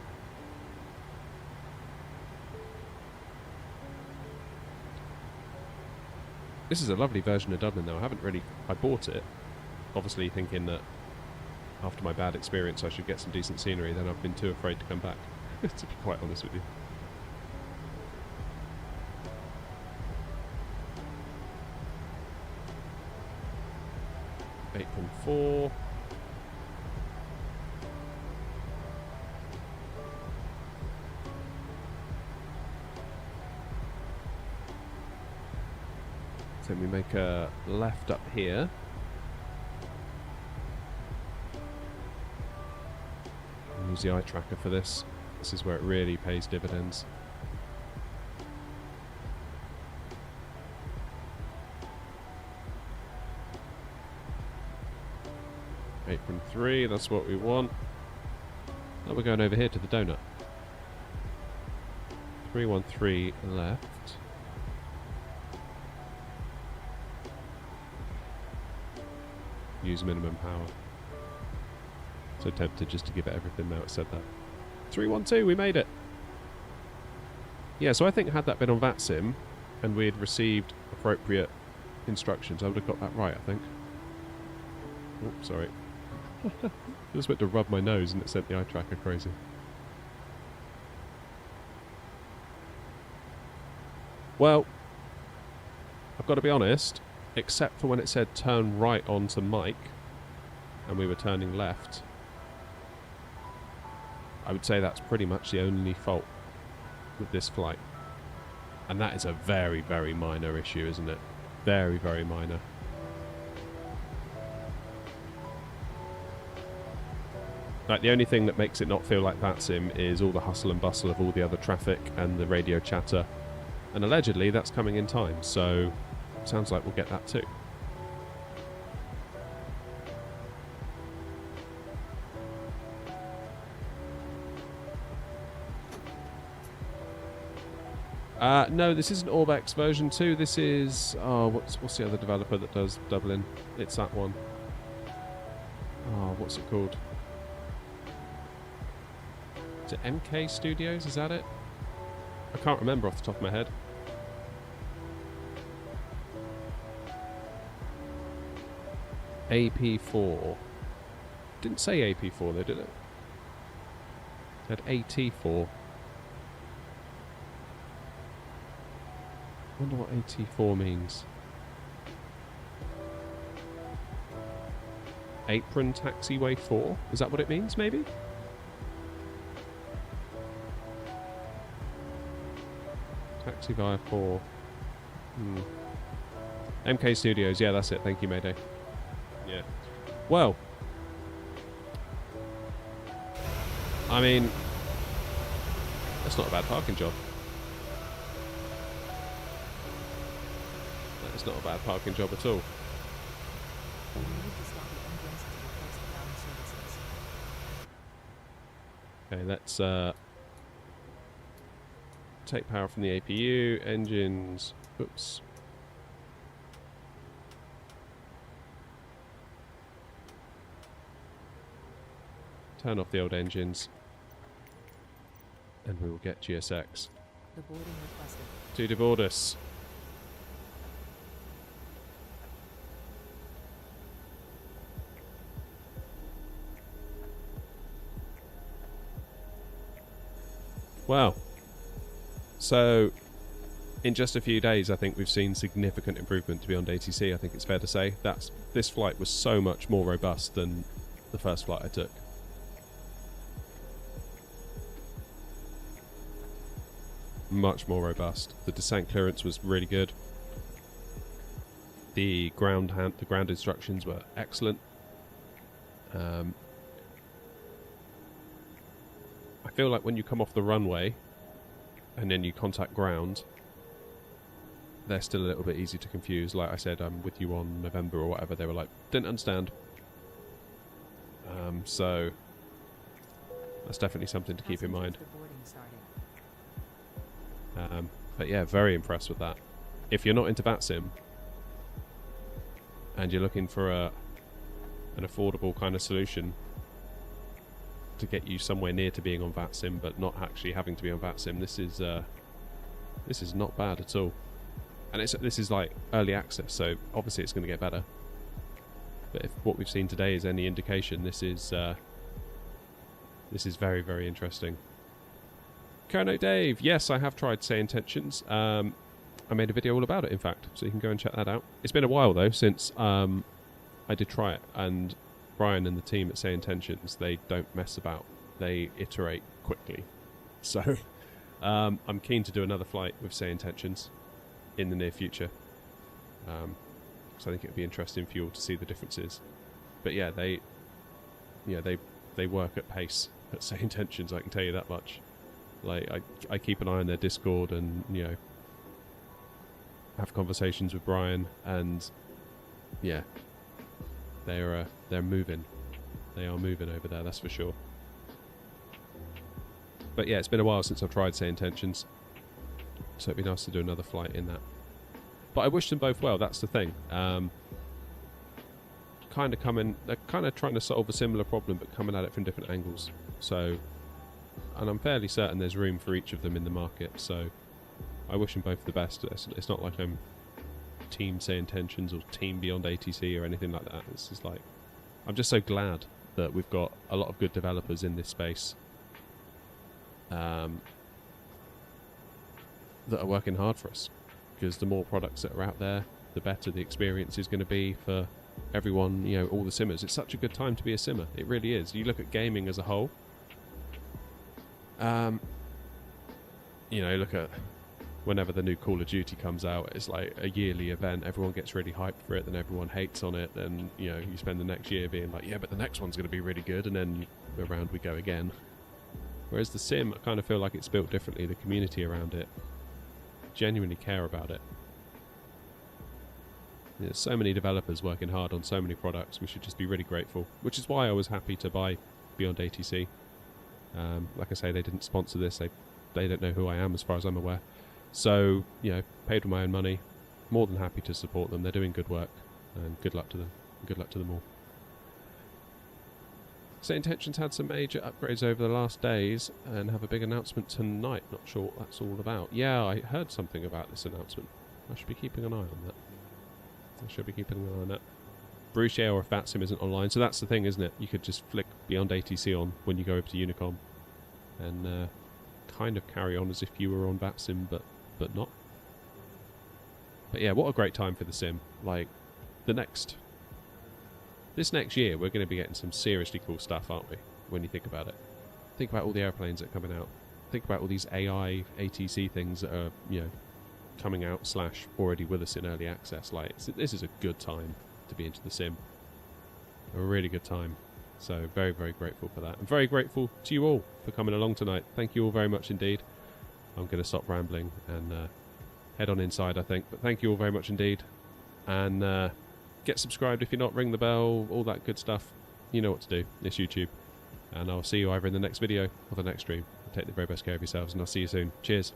This is a lovely version of Dublin, though. I bought it, obviously thinking that after my bad experience I should get some decent scenery, then I've been too afraid to come back, to be quite honest with you. Apron 4. Then we make a left up here. Use the eye tracker for this. This is where it really pays dividends. Apron 3, that's what we want. Now we're going over here to the donut. 313 left. Use minimum power. So tempted just to give it everything now it said that. 312, we made it! Yeah, so I think had that been on Vatsim and we had received appropriate instructions, I would have got that right, I think. Oh, sorry. I just went to rub my nose and it sent the eye tracker crazy. Well, I've got to be honest, except for when it said turn right onto Mike and we were turning left, I would say that's pretty much the only fault with this flight. And that is a very, very minor issue, isn't it? Very, very minor. Like, the only thing that makes it not feel like Vatsim is all the hustle and bustle of all the other traffic and the radio chatter. And allegedly that's coming in time, so sounds like we'll get that too. No, this isn't Orbex version 2. This is... Oh, what's the other developer that does Dublin? It's that one. Oh, what's it called? Is it MK Studios? Is that it? I can't remember off the top of my head. AP4. Didn't say AP4 though, did it? It had AT4. I wonder what AT4 means. Apron Taxiway 4? Is that what it means, maybe? Taxi via 4. MK Studios, yeah, that's it. Thank you, Mayday. Yeah. Well, I mean, that's not a bad parking job. That is not a bad parking job at all. Okay, let's take power from the APU, engines, oops. Turn off the old engines, and we will get GSX. To deboard us. Wow. So, in just a few days, I think we've seen significant improvement to Beyond ATC. I think it's fair to say this flight was so much more robust than the first flight I took. Much more robust. The descent clearance was really good. The ground instructions were excellent. I feel like when you come off the runway and then you contact ground, they're still a little bit easy to confuse. Like I said, I'm with you on November or whatever. They were like, didn't understand. So that's definitely something to keep in mind. But yeah, very impressed with that. If you're not into Vatsim and you're looking for an affordable kind of solution to get you somewhere near to being on Vatsim but not actually having to be on Vatsim, this is not bad at all. And this is like early access, so obviously it's going to get better. But if what we've seen today is any indication, this is very, very interesting. Kerno Dave, yes, I have tried Say Intentions. I made a video all about it, in fact, so you can go and check that out. It's been a while though since I did try it, and Brian and the team at Say Intentions, they don't mess about. They iterate quickly. So I'm keen to do another flight with Say Intentions in the near future. So I think it would be interesting for you all to see the differences. But yeah, they work at pace at Say Intentions, I can tell you that much. Like I keep an eye on their Discord and have conversations with Brian, and yeah, they're moving. They are moving over there, that's for sure. But yeah, it's been a while since I've tried Say Intentions, so it'd be nice to do another flight in that. But I wish them both well, that's the thing. They're kind of trying to solve a similar problem, but coming at it from different angles. So, and I'm fairly certain there's room for each of them in the market, so I wish them both the best. It's not like I'm Team Say Intentions or Team Beyond ATC or anything like that. It's just like, I'm just so glad that we've got a lot of good developers in this space that are working hard for us. Because the more products that are out there, the better the experience is going to be for everyone, all the simmers. It's such a good time to be a simmer. It really is. You look at gaming as a whole. Look at whenever the new Call of Duty comes out, it's like a yearly event. Everyone gets really hyped for it, then everyone hates on it. Then, you spend the next year being like, yeah, but the next one's going to be really good. And then around we go again. Whereas the sim, I kind of feel like it's built differently. The community around it genuinely care about it. There's so many developers working hard on so many products. We should just be really grateful, which is why I was happy to buy Beyond ATC. Like I say, they didn't sponsor this. They don't know who I am as far as I'm aware. So, paid with my own money. More than happy to support them. They're doing good work, and good luck to them. Good luck to them all. Say Intentions had some major upgrades over the last days and have a big announcement tonight. Not sure what that's all about. Yeah, I heard something about this announcement. I should be keeping an eye on that. Bruce or Vatsim isn't online, so that's the thing, isn't it? You could just flick Beyond ATC on when you go over to Unicom and kind of carry on as if you were on Vatsim, but not. But yeah, what a great time for the sim. Like, this next year, we're going to be getting some seriously cool stuff, aren't we? When you think about it. Think about all the airplanes that are coming out. Think about all these AI, ATC things that are, coming out / already with us in early access. Like, this is a good time to be into the sim. A really good time. So, very, very grateful for that. I'm very grateful to you all for coming along tonight. Thank you all very much indeed. I'm going to stop rambling and head on inside, I think. But thank you all very much indeed. And get subscribed if you're not, ring the bell, all that good stuff. You know what to do. It's YouTube. And I'll see you either in the next video or the next stream. Take the very best care of yourselves, and I'll see you soon. Cheers.